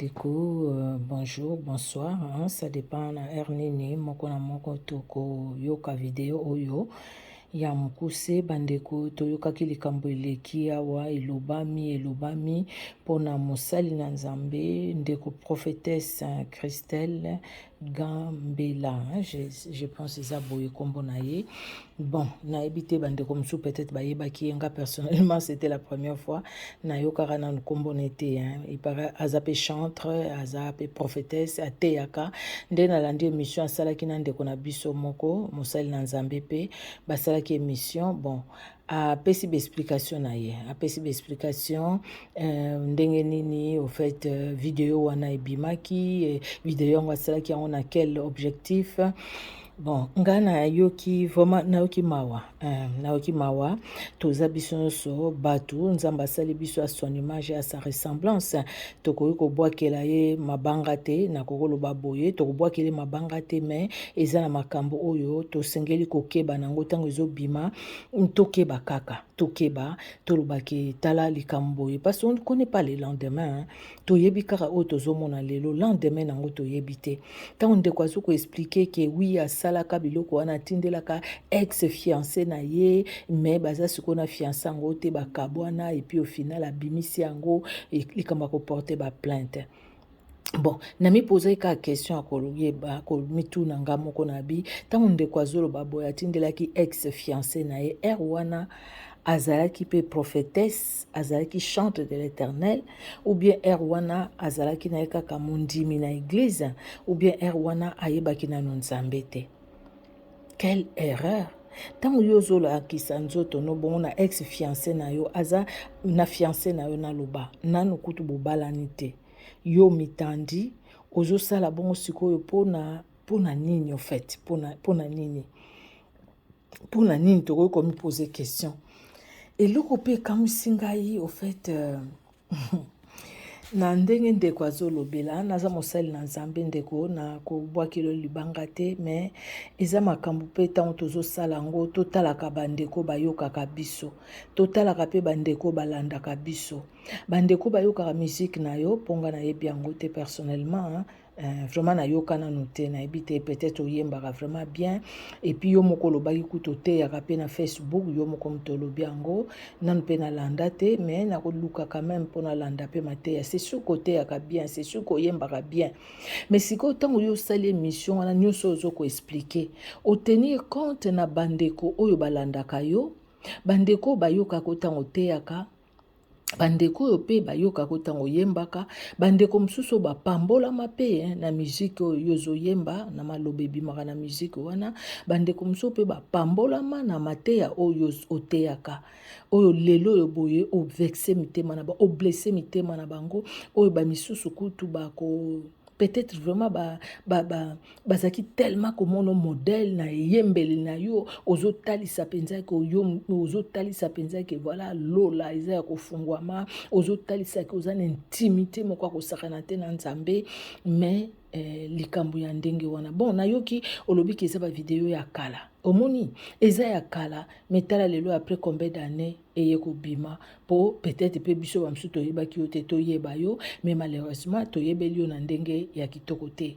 bandeko, bonjour, bonsoir, hein, ça dépend na heure nini moko na moko toko yoka video oyo ya mokuse bandeko toyokaki likambo eleki awa elobami pona mosali na Nzambe ndeko prophétesse Christelle Gambela, hein, je pense eza boye kombo na ye. Bon, nayebi te bandeko mosusu peut-être bayebaki yenga personnellement c'était la première fois nayokaka nanu kombo na ete, hein. Il paraît azape chantre, azape prophétesse ateyaka nde nalandi émission asalaki na ndeko na biso moko mosali na Nzambe pe basalaki émission. Bon, apesi explication na ye, apesi explication ndenge nini au fait vidéo wana ebimaki vidéo yango asalaki yango na quel objectif. Bon, nga nayoki vraiment nayoki mawa toza biso nyonso batu Nzambe asali biso à son image et à sa ressemblance tokoki kobwakela ye mabanga te na kokoloba boye tokobwakela ye mabanga te mais eza na makambo oyo tosengeli kokeba nango ntango ezobima tokeba kaka tokeba tolobaki tala likambo boye parce qu'on ne connaît pas le lendemain, hein. Toyebi kaka oyo tozomona lelo lendemain nango toyebi te ntango ndeko azoki expliquer que oui asalaka biloko wana atindelaka ex fiancé na ye mais baza sikoyo na fiancé yango te bakabwana et puis au final abimisi yango likambo akoporte baplainte. Bon, nami posé ka question à koloyeba mituna nga moko na bi ntango ndeko azoloba boye atindelaki ex fiancé na ye wana azalaki pe prophétesse azalaki chante de l'Éternel ou bien wana azalaki na ye kaka mondimi na église ou bien wana ayebaki na Nzambe te. Quelle erreur! Tango yo ozolakisa nzoto no bongo na ex fiancé na yo aza na fiancé na yo na loba nanu kutu bobalani te yo mitandi ozosala bongo sikoyo pona nini en fait pona nini tokoki komi poser question eloko pe ekamwisi ngai au fait na ndenge ndeko azolobela naza mosali na Nzambe ndeko na kobwakelo libanga te mais eza makambo pe ntango tozosala yango totalaka bandeko bayokaka biso totalaka pe bandeko balandaka biso bandeko bayokaka musique na yo mponga nayebi yango te personnellement, hein. Vraiment nayoka nanu te nayebi te peut-être oyembaka vraiment bien et puis yo moko olobaki kutu oteyaka pe na Facebook yo moko moto olobi yango nanu pe nalanda te mais nakoluka quand même mpo nalanda pe mateya c'est sûr koteyaka bien c'est sûr koyembaka bien mais sikoyo ntango yo osali émission wana nyonso ozokoexplike otenir compte na bandeko oyo balandaka yo bandeko bayokaka ntango oteyaka bandeko oyo pe bayokaka ntango oyembaka bandeko mosusu bapambolama pe na musique oyo yo ozoyemba na maloba ebimaka na musique wana bandeko mosusu pe bapambolama na mateya oyo oteyaka oyo lelo oyo boye ovexe mitema na bango oblesse mitema na bango oyo bamisusu kutu bako peut-être vraiment bazaki tellement komona modèle na yembeli na yo ozotalisa penza ke yo ozotalisa penza ke voilà lola eza ya kofungwama ozotalisa ke oza na intimité moko akosakana te na Nzambe mais likambo ya ndenge wana bon nayoki olobi ke eza ba video ya kala omoni eza ya kala metala lelo après combien d'années eye kobima po peut-être pe biso bamsu toyebaki yo te toyeba yo mais malheureusement toyebeli yo na ndenge ya kitoko te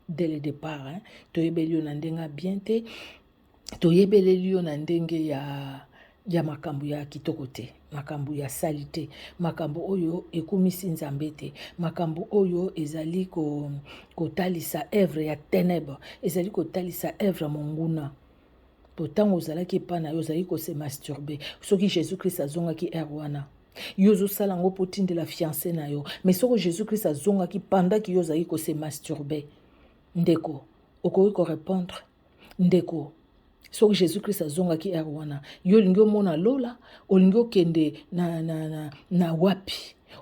dès le départ, hein. Toyebeli yo na ndenge bien te toyebeli yo na ndenge ya makambo ya kitoko te makambo ya sali te makambo oyo ekumisi Nzambe te makambo oyo ezali kotalisa œuvre ya ténèbre ezali kotalisa œuvre monguna potango ozalaki epa na yo ozali kose masturbe soki Jésus-Christ azongaki wana yo ozosala yango mpo tindela fiancé na yo mais soki Jésus-Christ azongaki pendaki yo ozali kose masturbe ndeko okoki korépondre ndeko soki Jésus-Christ azongaki wana yo olingi omona lola olingi okende na wapi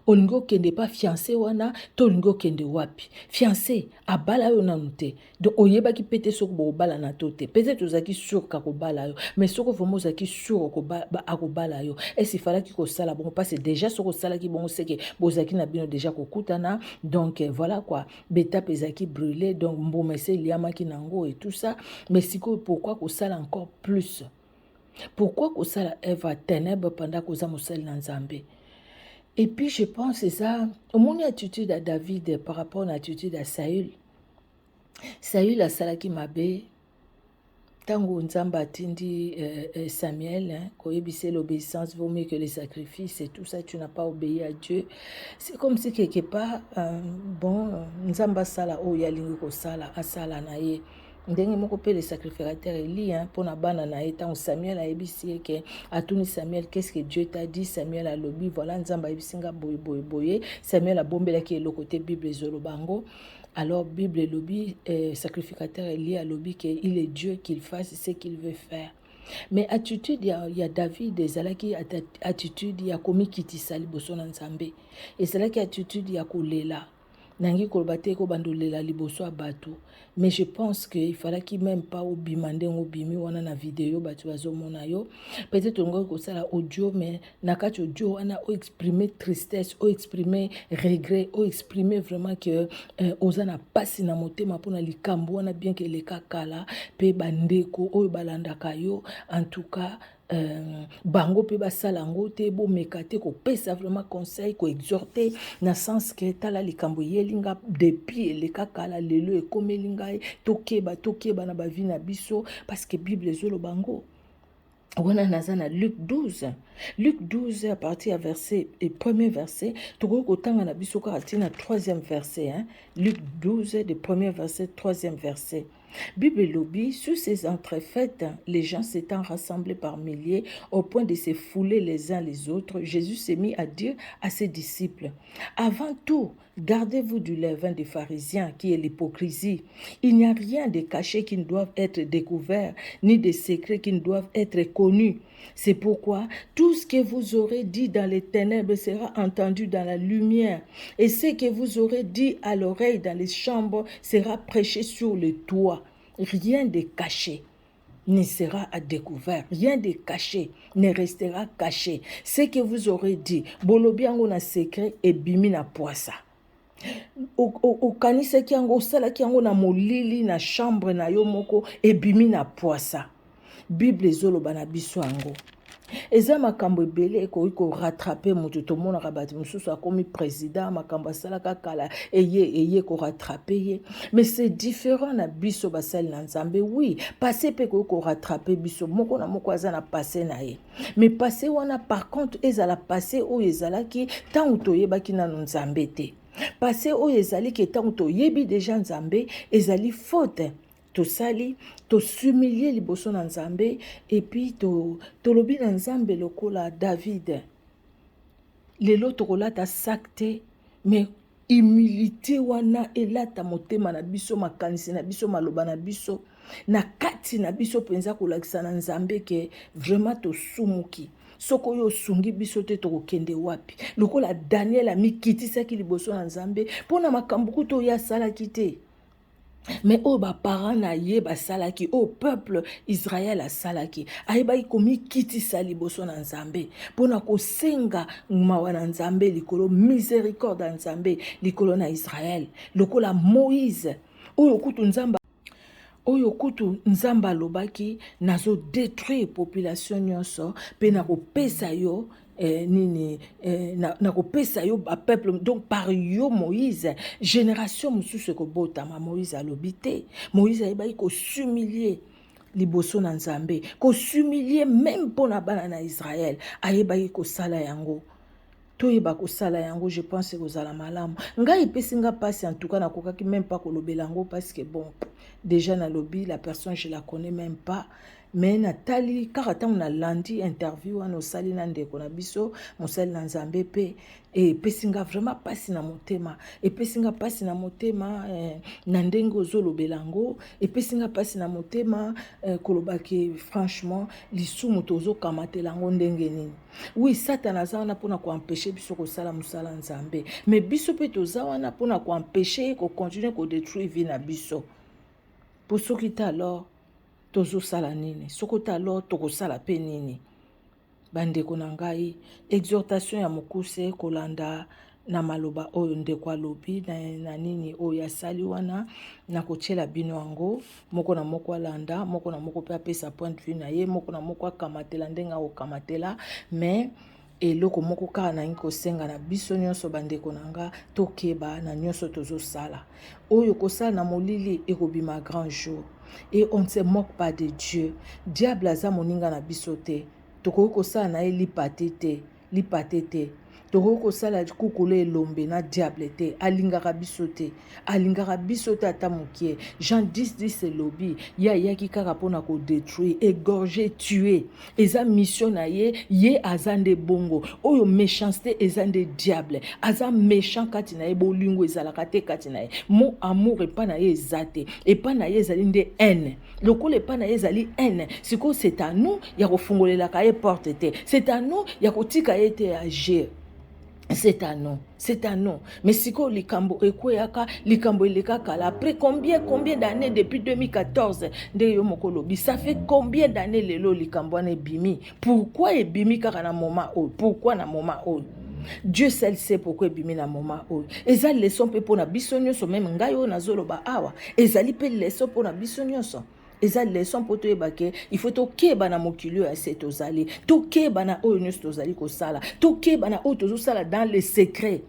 olingi okende pa fiancé wana to olingi okende wapi fiancé abala yo nanu te donc oyebaki pete soki bobala na to te peut-être ozalaki sûr kakobala yo mais soki vraiment ozalaki sûr akobala yo esi falaki kosala bongo parce déjà soki osalaki bongo seke bozalaki na bino déjà kokutana donc voilà quoi betape ezalaki brûlé donc mbuma ese eliamaki nango et tout ça mais sikoyo pourquoi kosala encore plus pourquoi kosala œuvre ténèbre pendant koza mosali na Nzambe Et puis je pense c'est ça, mon attitude à David par rapport à l'attitude à Saül. Saül asalaki mabe tango nzambe atindi Samuel, koyebisa l'obéissance vaut mieux que les sacrifices et tout ça, tu n'as pas obéi à Dieu. C'est comme si quelque part, nzambe asala oyo alingi kosala asala na ye. Ndenge moko pe le sacrificateur Eli mpona bana na ye tango Samuel ayebisi ye ke atuni Samuel qu'est-ce que Dieu t'a dit. Samuel alobi voilà nzambe ayebisi nga boye boye boye. Samuel abombelaki eloko te Bible ezoloba yango. Alors Bible elobi sacrificateur Eli alobi ke il est Dieu qu'il fasse ce qu'il veut faire. Mais attitude ya David ezalaki attitude ya komikitisa liboso na Nzambe. Ezalaki attitude ya kolela. Nangi koloba te ko bandolela liboso ya bato. Mais je pense qu'il fallait qu'il même pas obimande obimi wana na vidéo bato bazomona yo. Peut-être ngo ko sala audio mais nakati audio wana o exprimer tristesse, o exprimer regret, o exprimer vraiment que ozana pasi na motema pona likambo wana bien que le kakala pe bandeko oyo balandaka yo en tout cas bango pe basala ngo te bomeka te kopesa vraiment conseil ko exhorter na sens que tala likambo yelinga depuis eleka kala lelo ekomeli ngai tokeba na bavi na biso parce que Bible ezoloba ngo wana naza na Luc 12 à partir à verset et premier verset tokoki kotanga na biso kaka tina troisième verset Luc 12 de premier verset troisième verset. Bible lobby, sous ces entrefaites, les gens s'étant rassemblés par milliers au point de se fouler les uns les autres, Jésus s'est mis à dire à ses disciples, avant tout, gardez-vous du levain des pharisiens qui est l'hypocrisie. Il n'y a rien de caché qui ne doive être découvert, ni de secret qui ne doivent être connus. C'est pourquoi tout ce que vous aurez dit dans les ténèbres sera entendu dans la lumière, et ce que vous aurez dit à l'oreille dans les chambres sera prêché sur le toit. Rien de caché ne sera à découvert. Rien de caché ne restera caché. Ce que vous aurez dit, bolobiango na secret et bimi na poisa. Okanisaki yango osalaki yango na molili na chambre na yo moko ebimi na poisa. Bible ezoloba na biso yango. Eza makambo ebele ekoki korattrape moto tomonaka bato mosusu akomi président makambo asalaka kala eye korattrape ye. Mais c'est différent na biso basali na Nzambe. Oui, passé pe ekoki korattrape biso moko na moko aza na passé na ye. Mais passé wana par contre ezala passé oyo ezalaki tango toyebaki nano Nzambe te. Passé oyo ezali ke tango toyebi déjà Nzambe ezali faute. Tosali to s'humilier liboso na Nzambe et puis to lobi na Nzambe lokola David lelo tokolata sakte mais humilité wana elata motema na biso makanisi na biso maloba na biso na kati na biso penza kolakisa na Nzambe ke vraiment to sumuki soko yo sungi biso te tokokende wapi lokola Daniel amikitisaki liboso na Nzambe pona makambo kuto ya salaki te. Mais oh ba parents na ye ba salaki oh peuple Israël a salaki ayeba ikomi kiti sali boso na Nzambe pona ko senga mawa na Nzambe likolo miséricorde na Nzambe likolo na Israël lokola Moïse oyo kutu Nzamba lobaki nazo détruire population nyonso pe na ko pesa yo na kopesa yo ba peuple donc par yo Moïse génération mosusu ko botama Moïse alobité Moïse ayebaki ko s'humilier liboso na Nzambe ko s'humilier même pona bana na Israël ayebaki ko sala yango toyeba ko sala yango. Je pense que zala malamu ngai pesinga passe en tout cas na kokaki même pas kolobela yango parce que bon déjà na lobby la personne je la connais même pas. Mais Nathalie karata on a lundi interview wana osali na ndeko na biso mosali na Nzambe pe et pesinga vraiment pasi na motema et pesinga pasi na motema na ndenge ozolobela ngo et pesinga pasi na motema kolobaki franchement lisumu tozo kamatela ngo ndenge nini. Oui Satan aza wana pona ko empêcher biso ko sala musala Nzambe mais biso pe toza wana pona ko empêcher ko continuer ko détruire vie na biso. Pour ce qui t'a alors tozo sala nini sokota alors tokosala pe nini bandeko na ngai exhortation ya mokuse kolanda na maloba oyo ndeko alobi na nini oyo asali wana na kotiela bino yango moko na moko alanda moko na moko pe apesa point de vue na ye moko na moko akamatela ndenga okamatela mais eloko moko kaka nangi kosenga na biso nyonso bandeko na nga tokeba na nyonso tozosala oyo kosala na molili ekobima grand jour et on ne se moque pas de Dieu. Diable aza moninga na biso te tokoki kosala na ye lipate te tokoki kosala kukulu elombe na diable te alingaka biso te ata mokie. Jean 10:10 elobi ye ayaki kaka mpona kodétruire égorger tuer eza mission na ye aza nde bongo oyo méchanceté eza nde diable aza méchant kati na ye bolingo ezalaka te kati na ye mo amour epa na ye eza te epa na ye ezali nde haine lokola epa na ye ezali haine sikoyo c'est à nous ya kofungolelaka ye porte te c'est à nous ya kotika ye te agir. C'est à nous. Mais si ko likambo ekweyaka likambo eleka kala après combien d'années depuis 2014 nde yo mokolobi ça fait combien d'années lelo likambo na bimi pourquoi ebimi kaka na moment o pourquoi na moment o Dieu seul sait pourquoi ebimi na moment o eza leçon pe pona biso nyonso même ngai o nazoloba awa ezali pe leçon pona biso nyonso eza leçon poto ebake il faut tokeba na mokili ya se tozali tokeba na oyo nyonso tozali kosala tokeba na oyo tozosala dans le secret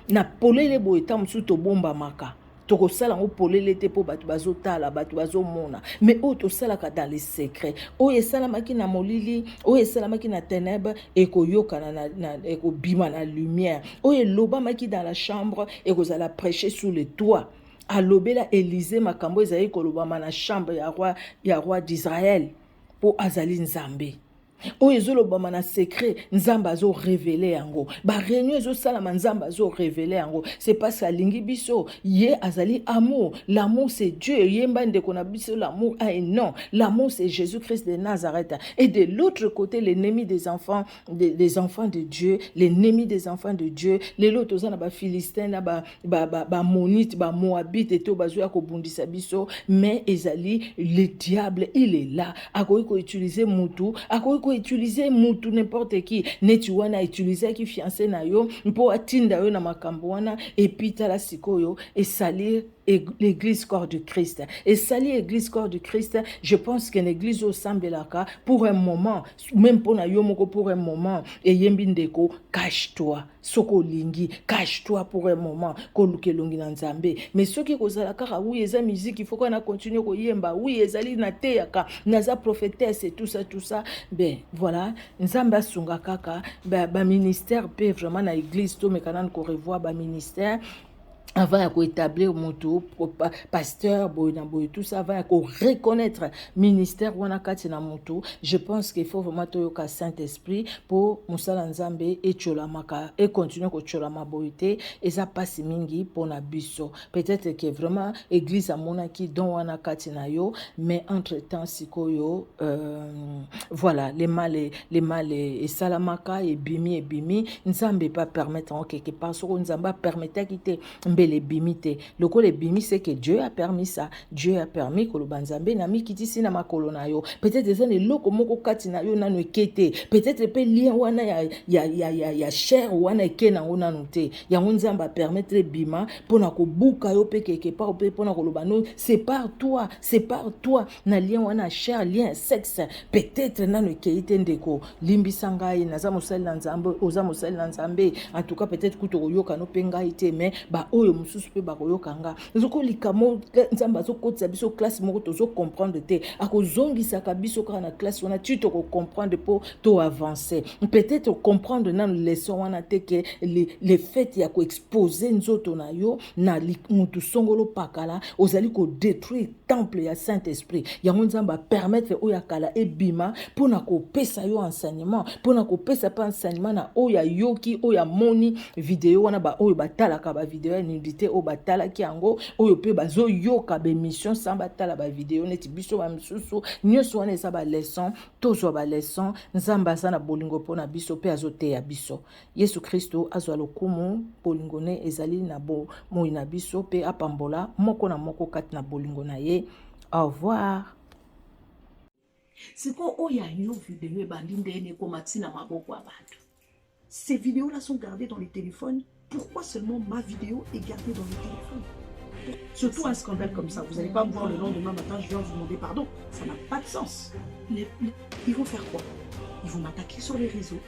na polele boye ta mosusu tobombamaka tokosala ngo polele te po bato bazotala bato bazomona mais oyo tosalaka dans le secret oyo esalamaki na molili oyo esalamaki na ténèbre ekoyokana ekobima na lumière oyo elobamaki dans la chambre ekozala prêcher sous le toit alobela Élysée makambo ezali kolobama na chambre ya roi d'Israël po azali nzambe oyo ezolobama na secret nzambe azo révéler yango ba réunion ezosalama nzambe azo révéler yango c'est parce alingi biso ye azali amour l'amour c'est Dieu yemba ndeko na biso l'amour a un nom l'amour c'est Jésus-Christ de Nazareth et de l'autre côté l'ennemi des enfants de Dieu l'ennemi des enfants de Dieu les autres na ba philistins na ba monite ba moabite et to bazoya ko bundisa biso mais ezali le diable il est là akoki ko utiliser mutu akoki utiliser mutu n'importe qui neti wana utiliser ki fiancé na yo mpo atinda yo na makambo wana et puis tala sikoyo et salir l'église corps du Christ et salir l'église corps du Christ je pense que l'église au sambelaka pour un moment même pour na yo moko pour un moment et yembi ndeko cache-toi soko lingi cache-toi pour un moment koluke longi na nzambe mais soki kozala kaka oui eza musique il faut qu'on a continuer ko yemba oui ezali na teyaka naza prophétesse et tout ça ben voilà nzamba sunga kaka ba ministère peut vraiment na église to mekana ko revoir ba ministère avant à établir moto pasteur boyna boy tout ça va à reconnaître ministère wana kati na moto je pense qu'il faut vraiment toyoka Saint-Esprit pour musala nzambe et cholamaka et continuer ko cholama boyité et ça passe mingi pour na biso peut-être que vraiment église a monaki don wana kati na yo mais entre-temps sikoyo voilà les mal et salamaka et bimi nzambe pas permettre en quelque part so nzamba permettre quitter les bimite le bimi c'est que Dieu a permis ça Dieu a permis que le banzambe na mikitisi na makolo na yo peut-être ça ne loko moko kati na yo nanu ekete peut-être pe lien wana ya cher wana ekena ona note ya nzamba permettre bima pona ko buka yo pe quelque part pe pona ko lobano c'est par toi na lien wana cher lien sexe peut-être nanu ekete ndeko limbisa ngai naza mosali na nzambe oza mosali na nzambe en tout cas peut-être kuto yoka no penga ite mais ba oyo mususu pe bakoyokanga zoko likamo nzamba zokotisa biso classe moko tozo comprendre te akozongisa ka biso ka na classe wana tu to comprendre pour to avancer peut-être comprendre na leçon wana te que les faits ya ko exposer nzoto na yo na mutu songolo pakala ozali ko détruire temple ya Saint-Esprit ya nzamba permettre oya kala ebima pona ko pesa yo enseignement pona ko pesa pa enseignement na oya yoki oya moni vidéo wana ba oyo batala ka ba vidéo nudité o batala ki yango oyo pe bazo yoka be mission sans batala ba vidéo neti biso ba msusu nyoso wana eza ba leçon tozo ba leçon nzamba sana bolingo pona biso pe azote ya biso Yesu Kristo azwa lokumu bolingo ne ezali na bo moi na biso pe apambola moko na moko kati na bolingo na ye au revoir. C'est quand on y a une vidéo bandine komatina maboko abatu. Ces vidéos-là sont gardées dans les téléphones. Pourquoi seulement ma vidéo est gardée dans le téléphone? Surtout un scandale comme ça. Vous n'allez pas me voir le lendemain matin, je viens vous demander pardon. Ça n'a pas de sens. Ils vont faire quoi? Ils vont m'attaquer sur les réseaux.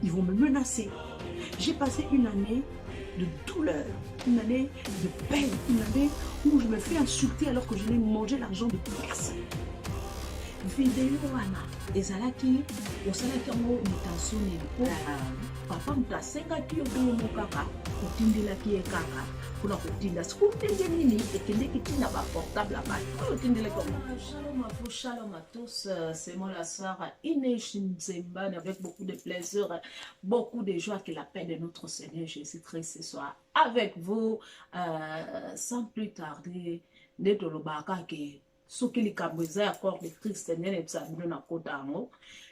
Ils vont me menacer. J'ai passé une année de douleur, une année de peine, une année où je me fais insulter alors que je n'ai mangé l'argent de personne. Vidéo wana ezalaki osalaki yango mutation po papa moto asengaki yo mpe mo kaka otindelaki ye kaka mpona kotinda soki otinde nini ekendeki ntina baportable ya bato oyo otindelaki yango. Shalom à vous, shalom à tous, c'est moi la sœur Inej Nzembane avec beaucoup de plaisir, beaucoup de joie que la paix de notre Seigneur Jésus-Christ ce soir avec vous. Sans plus tarder nde tolobaka ke soki likambo eza ya corps de Christ ndenge ebisa bino na kota yango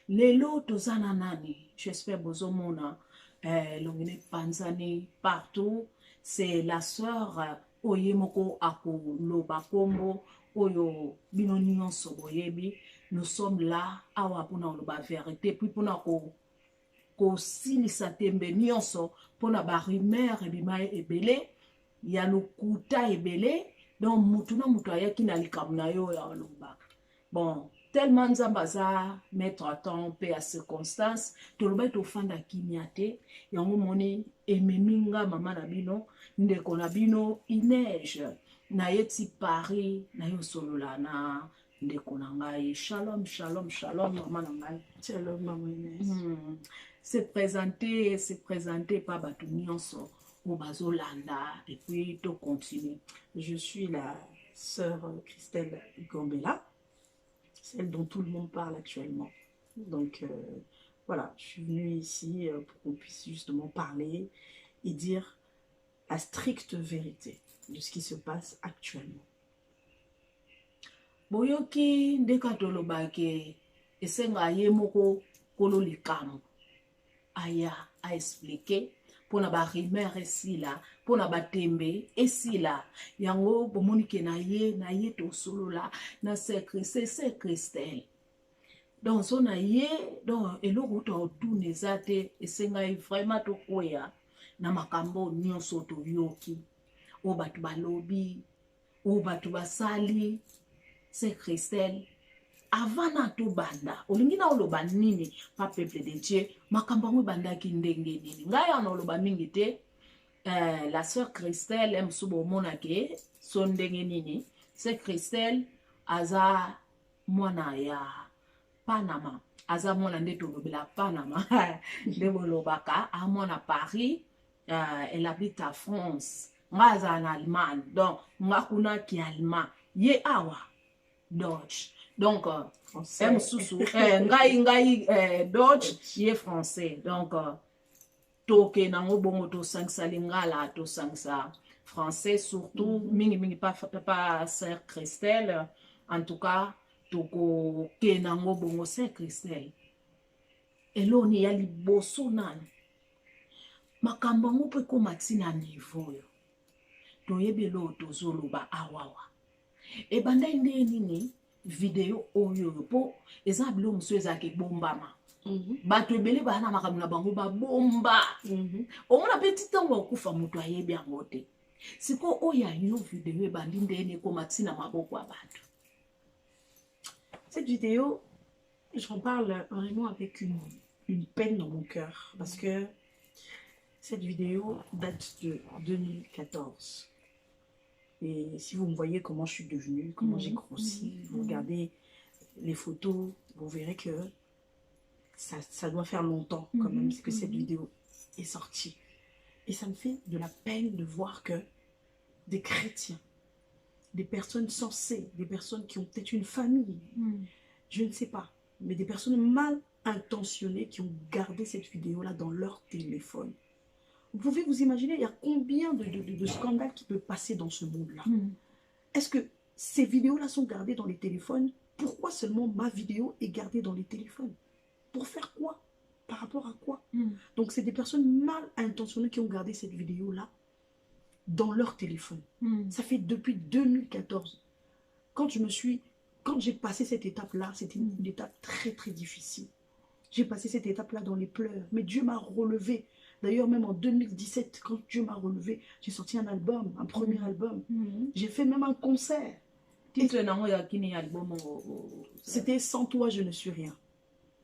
lelo toza na nani. J'espère bozomona longene panzani partout. C'est la sœur oye moko akoloba kombo oyo bino nyonso boyebi. Nous sommes là awa mpona oloba vérité puis mpona kosilisa tembe nyonso mpona barumeur ebima ebele ya lokuta ebele. Donc mutu na mutu ayaki na likambo na yo ya olobaka. Bon, tellement nzambe aza mettre à temps mpe ya circonstance tolobai tofanda kimia te yango moni ememinga mama na bino ndeko na bino Inej na ye ti Paris na yo solola na ndeko na ngai. Shalom, shalom, shalom mama na ngai. Shalom mama Inej. Se présenter pa bato nyonso au bazolanda et puis to continue. Je suis la sœur Christelle Gambela, celle dont tout le monde parle actuellement. Donc voilà, je suis venue ici pour qu'on puisse justement parler et dire la stricte vérité de ce qui se passe actuellement. Boyoki ndeka tolobake esenga ye moko kolo likamo aya a expliquer pona ba rumeur esila pona ba tembe esila yango bomonike na ye to solola na c'est Christelle. Donc so na ye donc eloko to tunezate esenga vraiment to koya na makambo nyonso to yoki o batu balobi o batu basali. C'est Christelle. Avant na to banda olingi na oloba nini pa peuple de Dieu makambo ngo banda ki ndenge nini ngai ana oloba mingi te. La sœur Christelle aime subo mona ke so ndenge nini. C'est Christelle aza mwana ya Panama, aza mwana nde tolobela Panama nde bolobaka a mwana Paris. Elle habite à France, nga aza en Allemagne, donc nga kuna ki allemand ye awa Dutch. Donc, ngai Dutch, ye français. Donc, toke nango bongo to sangsa lingala to sangsa français surtout mingi pas sœur Christelle. En tout cas, toko ke nango bongo sœur Christelle. Eloni ya liboso nani. Makambo ngo pe ko matina niveau yo. Toyebelo tozoloba awawa. E banda nini video oyo po eza bilo muso ezake bombama. Bato ebele bana makambo na bango ba bomba. Omona petit tango okufa mutu ayebi yango te. Siko oya yo video ebandi ndene ko matina maboko ya bato. Cette vidéo, j'en parle vraiment avec une peine dans mon cœur parce que cette vidéo date de 2014. Et si vous me voyez comment je suis devenue, comment j'ai grossi, vous regardez les photos, vous verrez que ça doit faire longtemps quand même que cette vidéo est sortie. Et ça me fait de la peine de voir que des chrétiens, des personnes sensées, des personnes qui ont peut-être une famille, je ne sais pas, mais des personnes mal intentionnées qui ont gardé cette vidéo-là dans leur téléphone. Vous pouvez vous imaginer, il y a combien de scandales qui peuvent passer dans ce monde-là. Est-ce que ces vidéos-là sont gardées dans les téléphones? Pourquoi seulement ma vidéo est gardée dans les téléphones? Pour faire quoi? Par rapport à quoi? Donc, c'est des personnes mal intentionnées qui ont gardé cette vidéo-là dans leur téléphone. Ça fait depuis 2014. Quand j'ai passé cette étape-là, c'était une étape très, très difficile. J'ai passé cette étape-là dans les pleurs. Mais Dieu m'a relevé. D'ailleurs, même en 2017, quand Dieu m'a relevé, j'ai sorti un album, un premier album. J'ai fait même un concert. C'était « Sans toi, je ne suis rien ».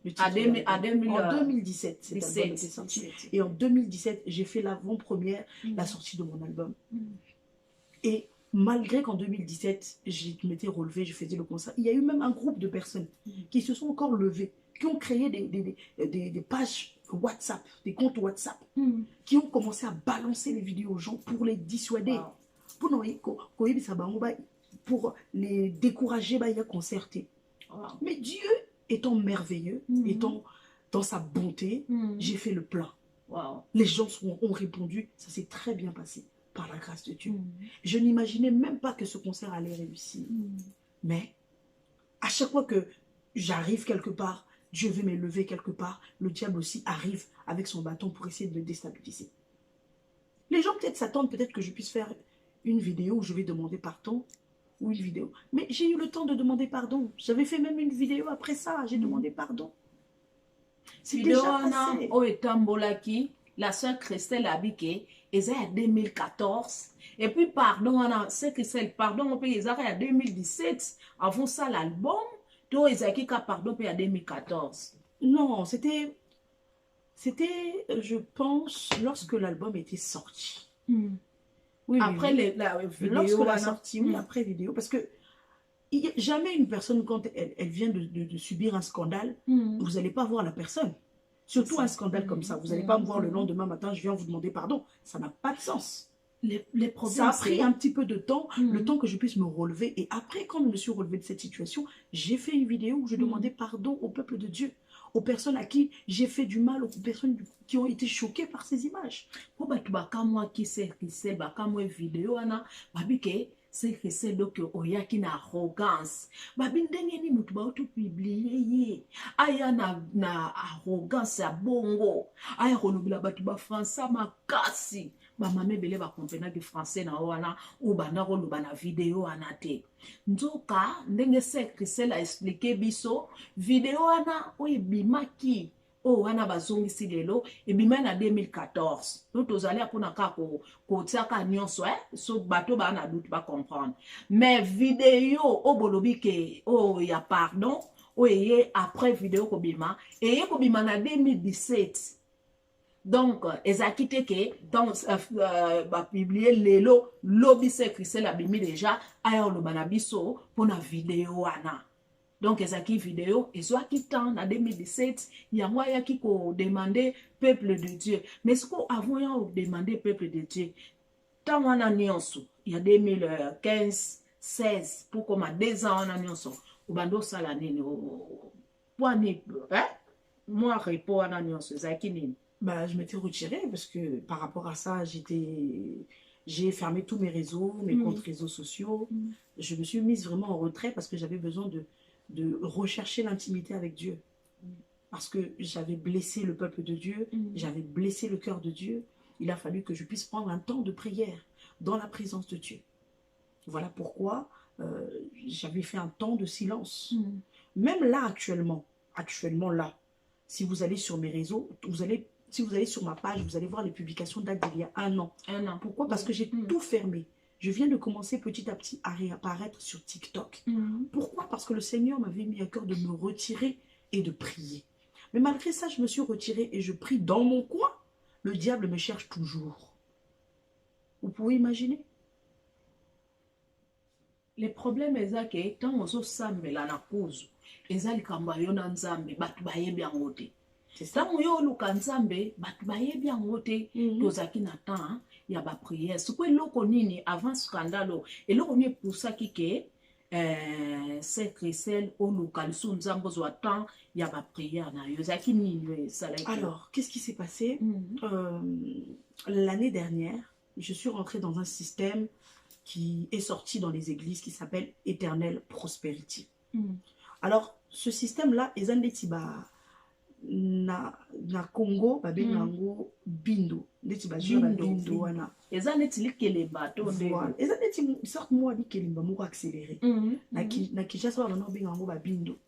le titre de l'album. En 2017, cet album était sorti. Et en 2017, j'ai fait l'avant-première, la sortie de mon album. Et malgré qu'en 2017, je m'étais relevée, je faisais le concert, il y a eu même un groupe de personnes qui se sont encore levées, qui ont créé des pages WhatsApp, des comptes WhatsApp, qui ont commencé à balancer les vidéos aux gens pour les dissuader. Pour les décourager, il y a concerté. Mais Dieu étant merveilleux, étant dans sa bonté, j'ai fait le plein. Les gens ont répondu, ça s'est très bien passé par la grâce de Dieu. Je n'imaginais même pas que ce concert allait réussir. Mais à chaque fois que j'arrive quelque part, Dieu veut m'élever quelque part, le diable aussi arrive avec son bâton pour essayer de le déstabiliser. Les gens peut-être s'attendent peut-être que je puisse faire une vidéo où je vais demander pardon, ou une vidéo. Mais j'ai eu le temps de demander pardon. J'avais fait même une vidéo après ça, j'ai demandé pardon. C'est déjà passé. La sœur Christelle Abike, ils en 2014. Et puis, pardon, c'est Christelle, pardon, on peut y en 2017. Avant ça, l'album, toi, ils ont pardon, en 2014. Non, c'était, je pense, lorsque l'album était sorti. Oui, après la vidéo. Lorsque la sortie, oui, après vidéo. Parce que jamais une personne, quand elle vient de subir un scandale, vous n'allez pas voir la personne. Surtout un scandale comme ça. Vous n'allez pas me voir le lendemain matin, je viens vous demander pardon. Ça n'a pas de sens. Les problèmes, ça a pris un petit peu de temps, le temps que je puisse me relever. Et après, quand je me suis relevée de cette situation, j'ai fait une vidéo où je demandais pardon au peuple de Dieu, aux personnes à qui j'ai fait du mal, aux personnes qui ont été choquées par ces images. Pour moi qui sait vidéo, c'est que c'est donc oyaki na arrogance babindenge ni mutu ba to publier aya na arrogance ya bongo aya kolobela batu ba français makasi ba mame bele ba comprendre que français na wana ou bana koloba na vidéo ana te nzoka ndenge c'est que c'est la expliquer biso vidéo ana oyebimaki oh wana bazongisi lelo ebima na 2014 donc tozali apona ka ko tiaka nyonso so bato ba na doute ba comprendre mais vidéo o bolobi ke oh ya pardon o ye après vidéo ko bima et ko bima na 2017 donc ezakite ke donc ba publier lelo lobby c'est la bimi déjà aya lo bana biso pona vidéo wana. Donc, ezaki vidéo, ezaki temps en 2017, il y a qui demandé peuple de Dieu. Mais ce qu'on a demandé peuple de Dieu, tant on a nyonso, il y a 2015, 16, pour comme 2 ans on a nyonso, ou bando salanini, moi réponds à nyonso, ezaki nini. Bah, je m'étais retirée parce que par rapport à ça, j'ai fermé tous mes réseaux, mes comptes réseaux sociaux. Je me suis mise vraiment en retrait parce que j'avais besoin de rechercher l'intimité avec Dieu. Parce que j'avais blessé le peuple de Dieu, j'avais blessé le cœur de Dieu. Il a fallu que je puisse prendre un temps de prière dans la présence de Dieu. Voilà pourquoi j'avais fait un temps de silence. Même là, actuellement là, si vous allez sur mes réseaux, si vous allez sur ma page, vous allez voir les publications datent d'il y a 1 an. Pourquoi? Parce que j'ai tout fermé. Je viens de commencer petit à petit à réapparaître sur TikTok. Pourquoi? Parce que le Seigneur m'avait mis à cœur de me retirer et de prier. Mais malgré ça, je me suis retirée et je prie dans mon coin. Le diable me cherche toujours. Vous pouvez imaginer? Les problèmes, c'est que quand on s'amène la cause, ils ont le nzambe, batu bayebi yango te. C'est ça, on yo luka nzambe, batu bayebi yango te, tozaki na temps. Il y a ba prière. Ce que l'on connaît avant scandale, et l'on connaît pour ça qui est c'est Christelle au local sous nzambo zo temps il y a ba prière na yozaki ni ça. Alors, qu'est-ce qui s'est passé? L'année dernière, je suis rentrée dans un système qui est sorti dans les églises qui s'appelle Éternel Prosperity. Alors, ce système-là, ils ont dit na Congo babengango bindo ndeti bajura bindo wana ezaneti likelemba to voilà ezaneti sorte moi likelemba moko accéléré na Kinshasa bana bengango ba bindo.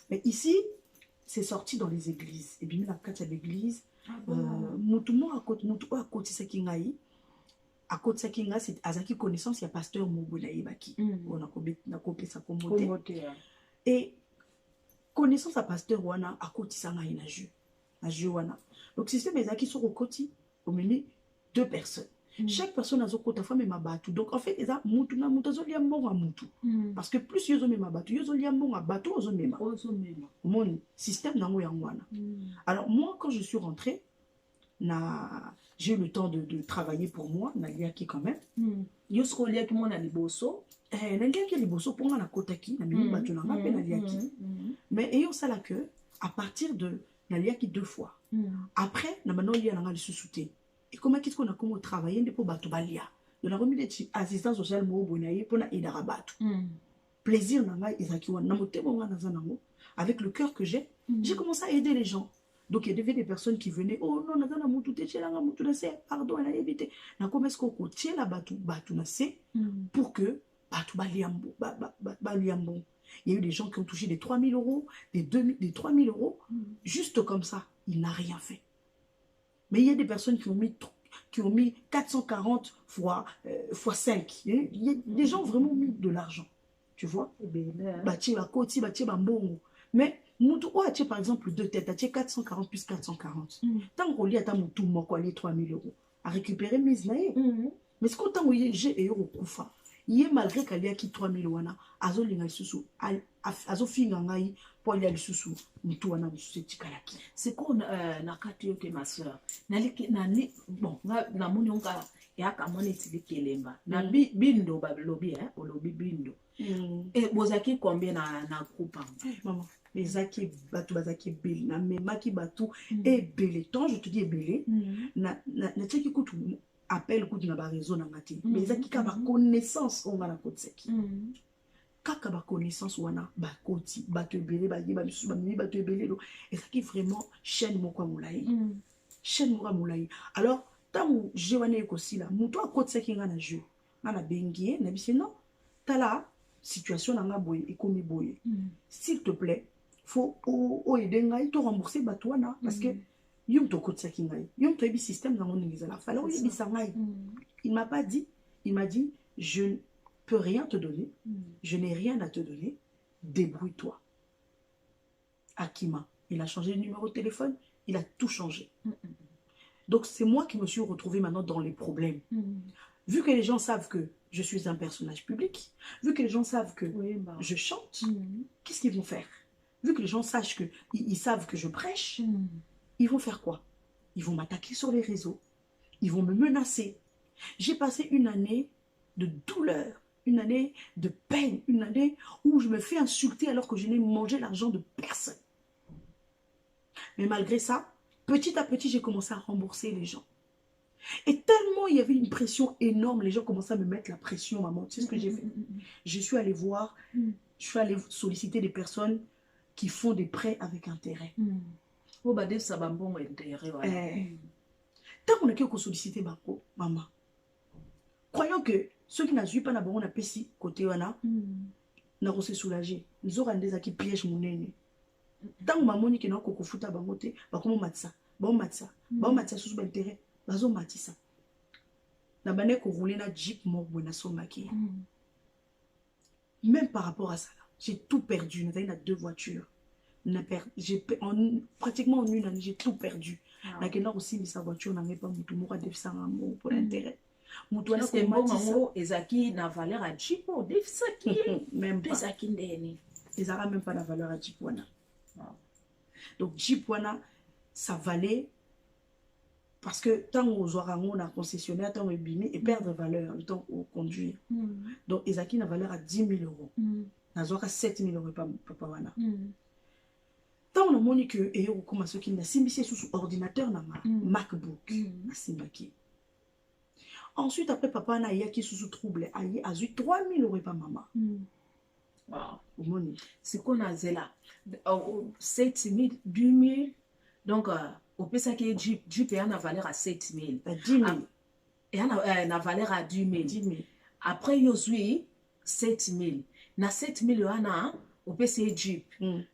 Mais ici c'est sorti dans les églises et bien la kati ya l'église mutu mo a côté ça ki ngai à côté ça ki ngai c'est azaki connaissance ya pasteur Mobola Ebaki on a kopesa komote et connaissance à pasteur wana akotisa ngai na jeu wana. Donc système ezaki sur au koti au mini 2 personnes. Chaque personne a son côté femme et ma batou. Donc en fait eza mutu na mutu zolia mbongo mutu. Parce que plus yozo me ma batou, yozo lia mbongo batou ozo mema. Mon système nango yangwana. Alors moi quand je suis rentrée j'ai eu le temps de travailler pour moi, naliaki quand même. Yosko liaki mo na liboso. Naliaki liboso pour nga na kotaki, na mimi batou na ngape naliaki. Mais ayant ça là que à partir de naliaki 2 fois. Après na maintenant lia nanga lisusuté. Et comment qu'est-ce qu'on a comme travailler pour batou balia. On a remis des assistants sociaux mo bonaye pour na idara batou. Plaisir nanga izaki wana na motema nga na zanango avec le cœur que j'ai commencé à aider les gens. Donc il y avait des personnes qui venaient, oh non, nazana mutu te chelanga mutu na se, pardon, elle a évité. Na comme est-ce qu'on tient la batou na se pour que batou baliambo. Il y a eu des gens qui ont touché des 3 000 euros, des 3 000 euros, juste comme ça. Il n'a rien fait. Mais il y a des personnes qui ont mis 440 fois 5. Il y a des gens qui ont vraiment mis de l'argent. Tu vois? Bati la koti, bati bambongo. Mais Moutou, par exemple 2 têtes, tu 440 plus 440. Tant qu'on lit à ta moutou, moi, quoi, les 3 000 euros. À récupérer mes naïs. Mais ce qu'on t'a envoyé, j'ai eu au koufa. Il est malgré qu'il y a qui 3 000 wana, azo linga susu, azo finga ngai, pour aller à susu, moutou wana, susu tikalaki. C'est quoi, nakati yoke ma soeur? Nali, bon, na moni onka, ya kamone tili kelemba. Na bindo, babilobi, olobi bindo. Et bozaki combien na groupe? Maman. Les aki batou bazaki belé na memaki batou et belé tant je te dis belé na teki kutu appel kutu na ba réseau na ngati mais les aki ka ba connaissance on va na kotseki kaka ba connaissance wana ba koti batou belé ba yiba bisu ba mi batou belé do et ça qui vraiment chaîne moko moulayi alors tant je wana ekosi la muto a kotseki nga na jeu na bengie na bisi non tala situation na nga boye ekomi boye s'il te plaît faut aider ngai to rembourser batouana parce que yum to kotsa kingai yum to ebi système dans mon ngizala fallait o yebi sangai. Il m'a pas dit, il m'a dit je ne peux rien te donner, je n'ai rien à te donner, débrouille-toi. Akima, il a changé le numéro de téléphone, il a tout changé. Donc c'est moi qui me suis retrouvée maintenant dans les problèmes. Vu que les gens savent que je suis un personnage public, vu que les gens savent que je chante, qu'est-ce qu'ils vont faire? Vu que les gens sachent que ils savent que je prêche, ils vont faire quoi? Ils vont m'attaquer sur les réseaux, ils vont me menacer. J'ai passé une année de douleur, une année de peine, une année où je me fais insulter alors que je n'ai mangé l'argent de personne. Mais malgré ça, petit à petit, j'ai commencé à rembourser les gens. Et tellement il y avait une pression énorme, les gens commençaient à me mettre la pression, maman. Tu sais ce que j'ai fait? Je suis allée voir, je suis allée solliciter des personnes qui font des prêts avec intérêt. Oh, bah, ça va bon intérêt. Tant qu'on a qu'à solliciter Bako, maman. Croyons que ceux qui n'ont pas d'abord, on a pessi côté wana, n'a se soulager. Nous aurons des qui piègent mon aîné. Tant que maman qui n'a qu'au fout à bangote, bah comment matza, bon matza sous intérêt, bazo matissa. La manière qu'on roulait na jeep mort buena somaki. Même par rapport à ça. J'ai tout perdu. Nous avons 2 voitures. Pratiquement en une année, j'ai tout perdu. Nous avons aussi mis sa voiture. Nous n'avons pas mis tout le monde pour l'intérêt. Est-ce que bon, Ezaki n'a valeur à Jeep ou même pas. Ils n'ont même pas la valeur à Jeep. Donc Jeep, ça valait. Parce que tant aux orangs, on a concessionnaire, tant au bimé et perdre valeur, le temps au conduire. Donc Ezaki n'a valeur à 10 000 euros. Nazwaka 7 000 euros papa wana. Tant on a moni que et on commence à qui simbisi sous ordinateur na MacBook na simbaki. Ensuite après papa na yaki sous trouble a eu 3 000 euros par maman. Wow. Moni. C'est qu'on a zela 7 000, 2 000. Donc au peut ça que Jeep a une valeur à 7 000. 10 000. Et a valeur à 10 000. Après Yosui 7 000. Na 7 000 wana au PC Jeep.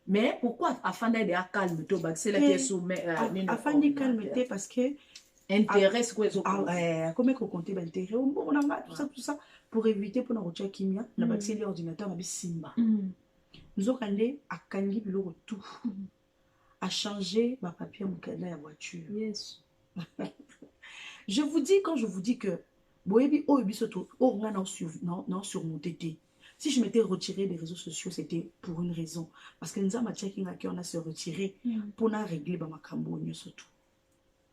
Mais pourquoi afin d'être calme to c'est la question mais afin de calmer parce que intéresse quoi comment qu'on compter l'intérêt on a tout ça pour éviter pour notre kimia na bâtir l'ordinateur na bisimba. nzokande akangi biloko tout a changé ma papier mukanda ya voiture. Yes. Je vous dis, quand je vous dis que boyebi oyebi soto o nga na surmonté té. Si je m'étais retiré des réseaux sociaux, c'était pour une raison. Parce que nous avons on a se retiré pour régler ma makambo surtout.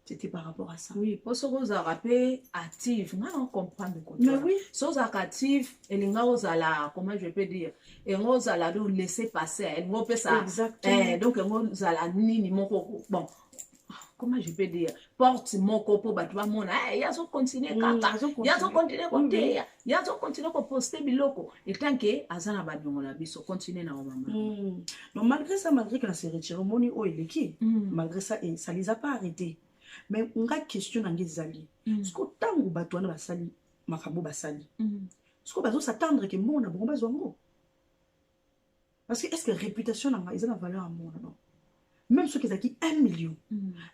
C'était par rapport à ça. Oui, pour ce que vous avez rappelé, active, on comprend de quoi. Mais oui. Si vous êtes active, et les gens, comment je peux dire, et vous allez laisser passer, vous peut ça. Exactement. Donc, vous allez ni bon. Comment je peux dire, porte mon copo, bah tu vas mon, il y a son continuer kaka, il y a son continuer côté, il y a son continuer à poster biloko. Et tant que azana ba nyongola biso continue na maman. Non, malgré ça, malgré que la s'est retiré moni o il qui, malgré ça, et ça les a pas arrêtés. Mais on a question dans les alliés. Parce que tant que batouana ba sali, makabo ba sali. Parce que bazo s'attendre que mon a bon besoin. Parce que est-ce que réputation n'a ils ont la valeur à mon non? Même ceux qui ont acquis 1 million,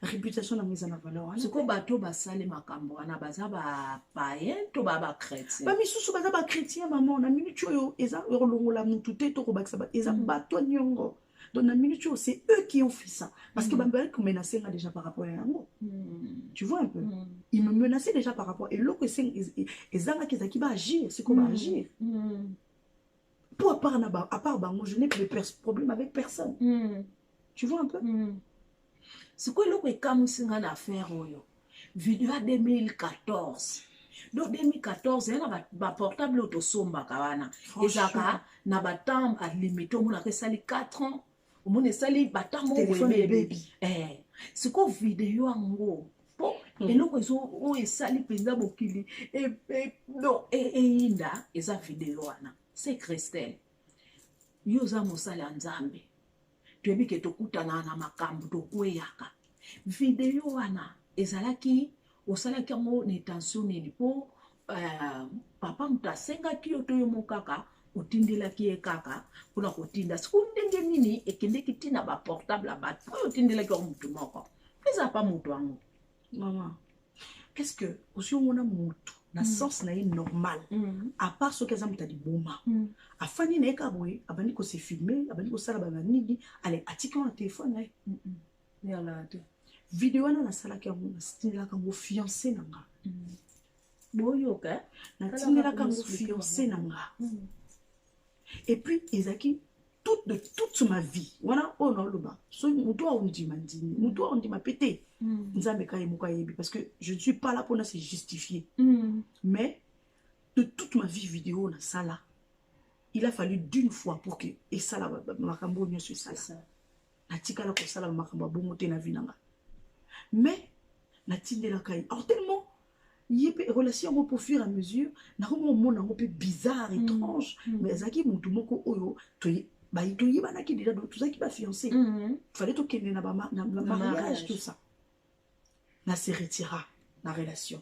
réputation n'a pas de valeur. Ce que bateau basale makambo na baza ba païen to ba chrétien. Ba misusu baza ba chrétien maman na minute yo eza rolongola mututé to robaksa ba eza bato nyongo. Donc na minute c'est eux qui ont fait ça parce que bambel que menacer déjà par rapport à yango. Tu vois un peu. Ils me menaçaient déjà par rapport et l'autre c'est ezanga qui va agir, c'est comment agir. Pour à part bango je n'ai plus de problème avec personne. Tu vois un peu? C'est quoi le comme si on a affaire oyo? Vidéo 2014. Donc 2014, il y a un portable auto somba kawana. Et ça na batam à limite on a sali 4 ans. On a sali batam baby. C'est quoi vidéo ango? Bon, et là on est sali président bokili et non et inda et ça vidéo ana. C'est Christelle. Yoza mosala nzambe. Tu es que tu kutana na makambu to kweyaka video wana ezalaki osalaki ngo na intention nini po papa mutasenga kiyo to yo mokaka otindelaki e kaka kuna kotinda siku ndenge nini ekende kitina ba portable ba otindelaki ko mutu moko pesa pa mutu wangu maman est-ce que aussi on a mutu na sens na normal à part ce qu'elles ont dit boma afani na ekabwe abandi ko se filmer abandi ko sala ba nini allez atika na téléphone yala te vidéo na sala ka mo style ka mo fiancé nanga boyoka na tindela ka mo fiancé nanga et puis ezaki toute ma vie wana oh non loba so muto on dit mandini muto on dit ma pété nzambe ka yemuka yebi parce que je ne suis pas là pour se justifier mais de toute ma vie vidéo na sala il a fallu d'une fois pour que et ça la makambo nyo sur ça na tikala ko sala makambo bongo te na vinanga mais na tindela kai alors tellement yépe relation au fur et à mesure na ko mo na ko peu bizarre étrange mais zaki mutu moko oyo to bah il doit y avoir qui déjà tout ça qui va fiancé fallait tout qu'il na mariage tout ça na se retira la relation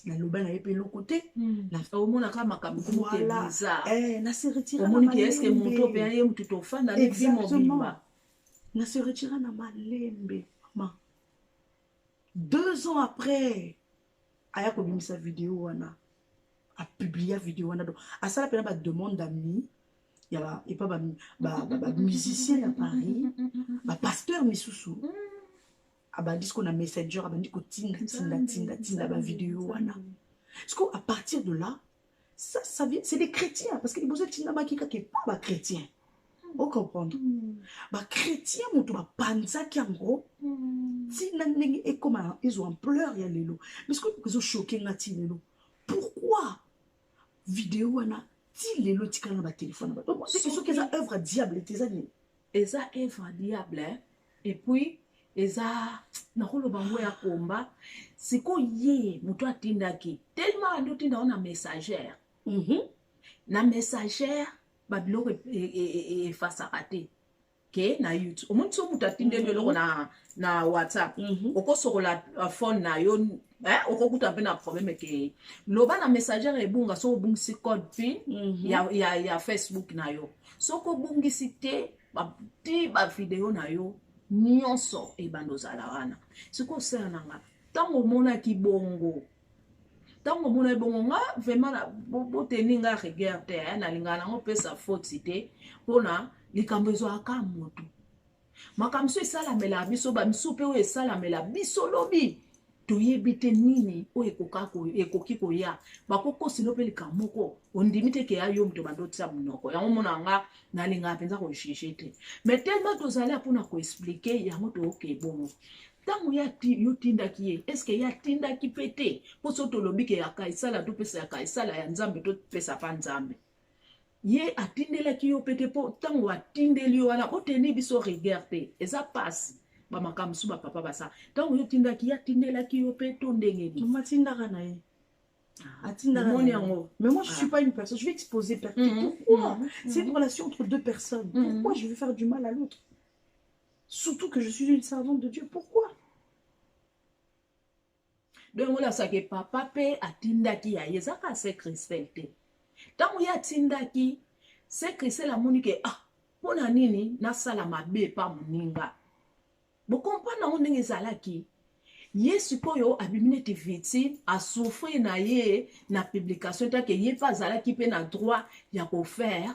na loba na yepe l'autre côté na au mona kama kabuku bizarre na se retira au mona qui est-ce que muto pe aye mutu to fanda na vie mobimba na se retira na malembe maman 2 ans après aya ko bimisa vidéo wana a publié vidéo wana donc à ça la peine ba demande d'amis il y a pas musicien à Paris ba pasteur misusu abandi ce qu'on a messenger abandi ko tinda ba vidéo wana parce que à partir de là ça vient c'est des chrétiens parce que les besoins tinda ba kika qui pas chrétien vous comprendre ba chrétien mutu ba panza kiango tinda ndenge et comment ils ont ampleur ya lelo parce que ils ont choqué ngati lelo pourquoi vidéo wana ti lelo tikala na ba téléphone ba donc c'est ce que ça œuvre diable tes amis et ça œuvre diable et puis eza na kolo bango ya komba siko ye mutu atindaki tellement ando tinda ona messagère na messagère babiloko e face à rater ke na YouTube omuntu so mutu atinde biloko na WhatsApp okosokola phone na yo okokuta pe na problème ke loba na messagère ebunga so obungisi code pin ya Facebook na yo so ko bungisi te ba video na yo nyonso e bando zala wana siko sera nanga tango mona ki bongo ntango omona ebongo nga vraiment boteni nga rigueur te nalinga nango opesa faute te mpona likambo ezwaka motu makambo so esalamela biso bamisu mpe oyo esalamela biso lobi toyebi te nini oyo ekoki koya bakokosino mpe likambo moko ondimi te ke ya yo moto bandotisa monoko yango mona nga nalingaka mpenza kojuge te mais tellement tozali mpona koexplike yango toyoka ebongo ntango yo tindaki ye estce ye atindaki mpe te mpo so tolobi ke yaka esala topesa yaka esala ya nzambe topesa mpa nzambe ye atindelaki yo mpe te mpo ntango atindeli yo wana oteni biso rigueur te eza pasi bamakambo mosusu bapapa basa ntango yo tindaki ye atindelaki yo mpe to ndenge nini matindaka na ye moni yango mais moi je suis pas une personne je vais exposer pourquoi c'est une relation entre deux personnes pourquoi je vais faire du mal à l'autre surtout que je suis une servante de Dieu pourquoi donc olasaki papa mpe atindaki ya ye ezaka se Christelle te ntango ye atindaki se Christelle amoni ke mpona nini nasala mabe epa moninga bokomprendre nango ndenge ezalaki ye sikoyo abimi neti victime asouffrir na ye na publication take ye mpe azalaki mpe na droit ya kofaire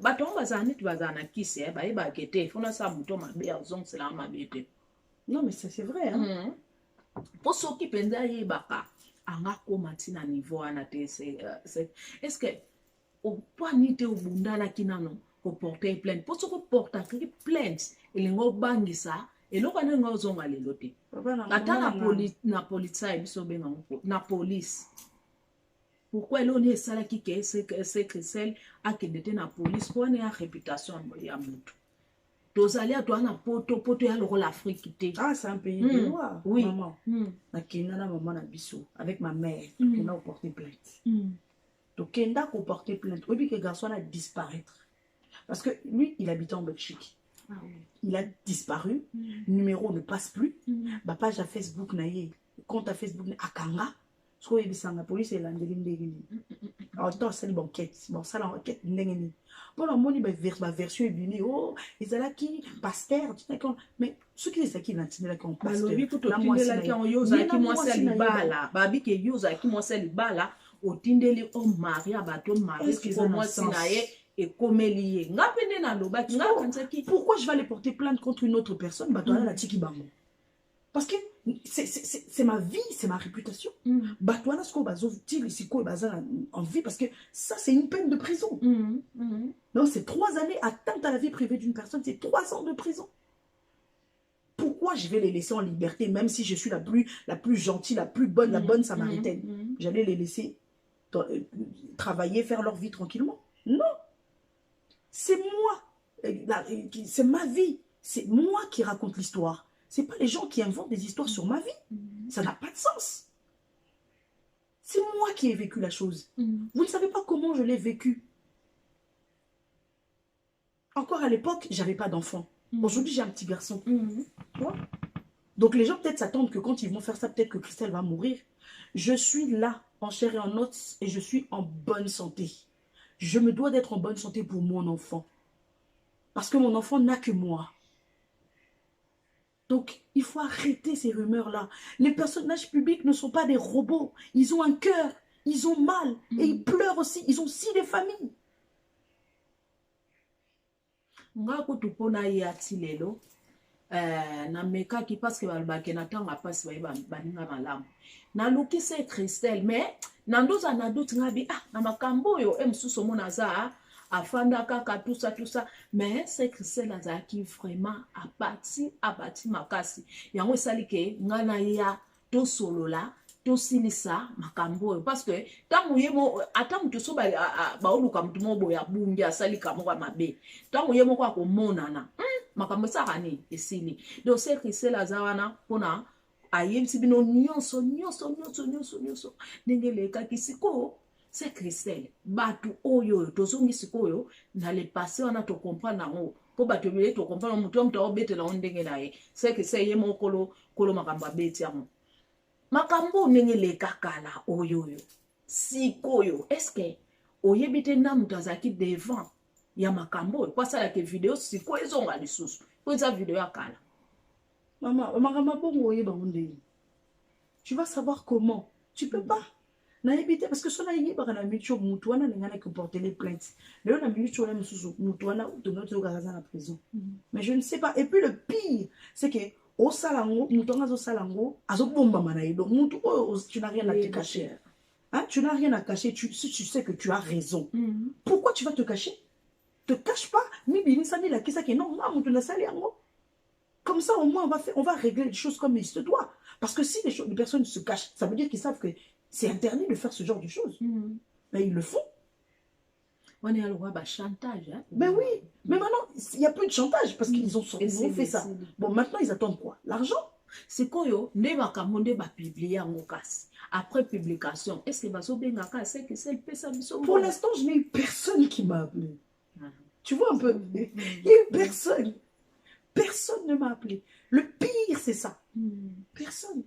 bato yango bazala neti bazala na kisi bayebake te fona sa moto mabe azongiselanga mabe te non mais c'est vrai hein mpo soki mpenza ayebaka anga koma ntina niveau wana te est-ce que opwani te obundanaki nano koporte plainte mpo soki oportaki plainte elingi obangisa eloko ndenge ozonga lelo te ata na politsai biso obengango na polise pourquoi eloni esalaki ke se Christelle akende te na polise mpo wana ya réputation ya motu tozali atoa na poto ya lokola Afrique te c'est un pays de loi oui maman nakenda na maman na biso avec ma mère tokenda koporter plainte tokenda koporter plainte oyebi ke garçon a disparaître parce que lui il habitait en Belgique. Il a disparu, numéro ne passe plus, ma page à Facebook na ye, compte à Facebook na akanga, so yebisanga police elandeli ndenge nini. Alors toi c'est une enquête, bon ça l'enquête ndenge nini. Bon la moni ba version ebini oh, ezalaki pasteur, mais ce qui est qui n'intime comme pasteur. Balobi pour tindela ki on yoza ki mwasi libala, babi ke yoza ki mwasi libala, otindeli o maria bato mari ko mwasi na ye. Et comme lié. Pourquoi je vais aller porter plainte contre une autre personne? Parce que c'est ma vie, c'est ma réputation. En vie, parce que ça, c'est une peine de prison. Donc, c'est 3 années atteinte à la vie privée d'une personne, c'est 3 ans de prison. Pourquoi je vais les laisser en liberté, même si je suis la plus gentille, la plus bonne, la bonne samaritaine? J'allais les laisser travailler, faire leur vie tranquillement. Non. C'est moi, c'est ma vie, c'est moi qui raconte l'histoire. C'est pas les gens qui inventent des histoires sur ma vie. Ça n'a pas de sens. C'est moi qui ai vécu la chose. Vous ne savez pas comment je l'ai vécu. Encore à l'époque, j'avais pas d'enfant. Aujourd'hui, j'ai un petit garçon. Donc les gens peut-être s'attendent que quand ils vont faire ça, peut-être que Christelle va mourir. Je suis là, en chair et en os, et je suis en bonne santé. Je me dois d'être en bonne santé pour mon enfant. Parce que mon enfant n'a que moi. Donc, il faut arrêter ces rumeurs-là. Les personnages publics ne sont pas des robots. Ils ont un cœur. Ils ont mal. Et ils pleurent aussi. Ils ont aussi des familles. Namekaki parce que balbake natanga pasi baninga malamu naluki se Christelle mais nandoza na doute ngabi na makambo yo emsusu mona za afanda kaka tout ça mais c'est Christelle azaki vraiment abati makasi yango esali ke ngana ya to solola to silisa makambo yo parce que tango yemo ata mutu so ba oluka mutu mo boya bungi asali kamo kwa mabe tango yemo kwa komonana makambo sakani esili donc c'est Christelle azawana pona ayebisi bino nyonso ndenge lekaki siko c'est Christelle batu oyo tozongi sikoyo na le passé wana to comprendre nango po batu bile to comprendre mutu obetela ndenge naye c'est que c'est yemo kolo makambo abeti yango makambo ndenge lekakala oyo sikoyo est-ce que oyebite na mutu azaki devant ya makambo kwa sala ke video siko ezonga lisusu po eza video ya kala. Maman, tu vas savoir comment. Tu peux pas. na éviter parce que cela y est par la mutuelle mutuana n'engana que porter les plaintes le la mutuelle mutuana de notre gaza en prison mais je ne sais pas et puis le pire c'est que au salango mutuana au salango azo bomba manaï donc mutu tu n'as rien à te cacher hein tu n'as rien à cacher si tu sais que tu as raison pourquoi tu vas te cacher te cache pas ni bini ça ni la kisa que non mutu na saliango comme ça au moins on va régler les choses comme il se doit parce que si les personnes se cachent ça veut dire qu'ils savent que c'est interdit de faire ce genre de choses. Mais ils le font. On est à l'oie chantage. Hein? Ben oui. Mais maintenant, il n'y a plus de chantage parce qu'ils ont fait ça. Bon, maintenant, ils attendent quoi? L'argent? C'est quoi yo? Ne va kamonde ba publier en okas. Après publication, est-ce que va so benga ka c'est que c'est le pesa biso? Pour l'instant, je n'ai eu personne qui m'a appelé. Tu vois un peu? Il n'y a eu personne. Personne ne m'a appelé. Le pire, c'est ça. Personne.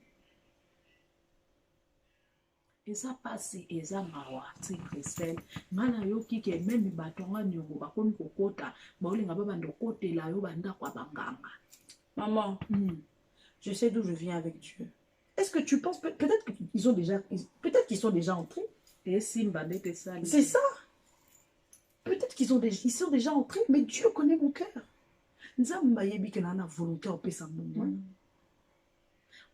eza pasi eza mawa ti Christelle ngana yo kike meme batonga nyongo bakoni kokota baolenga babanda kokotela yo bandako ya banganga. Maman, je sais d'où je viens avec Dieu. Est-ce que tu penses peut-être qu'ils ont déjà peut-être qu'ils sont déjà entrés? Et simba nete sali. C'est ça. Peut-être qu'ils sont déjà entrés, mais Dieu connaît mon cœur. Nzamba yebi ke na na volonté au pesa mungu.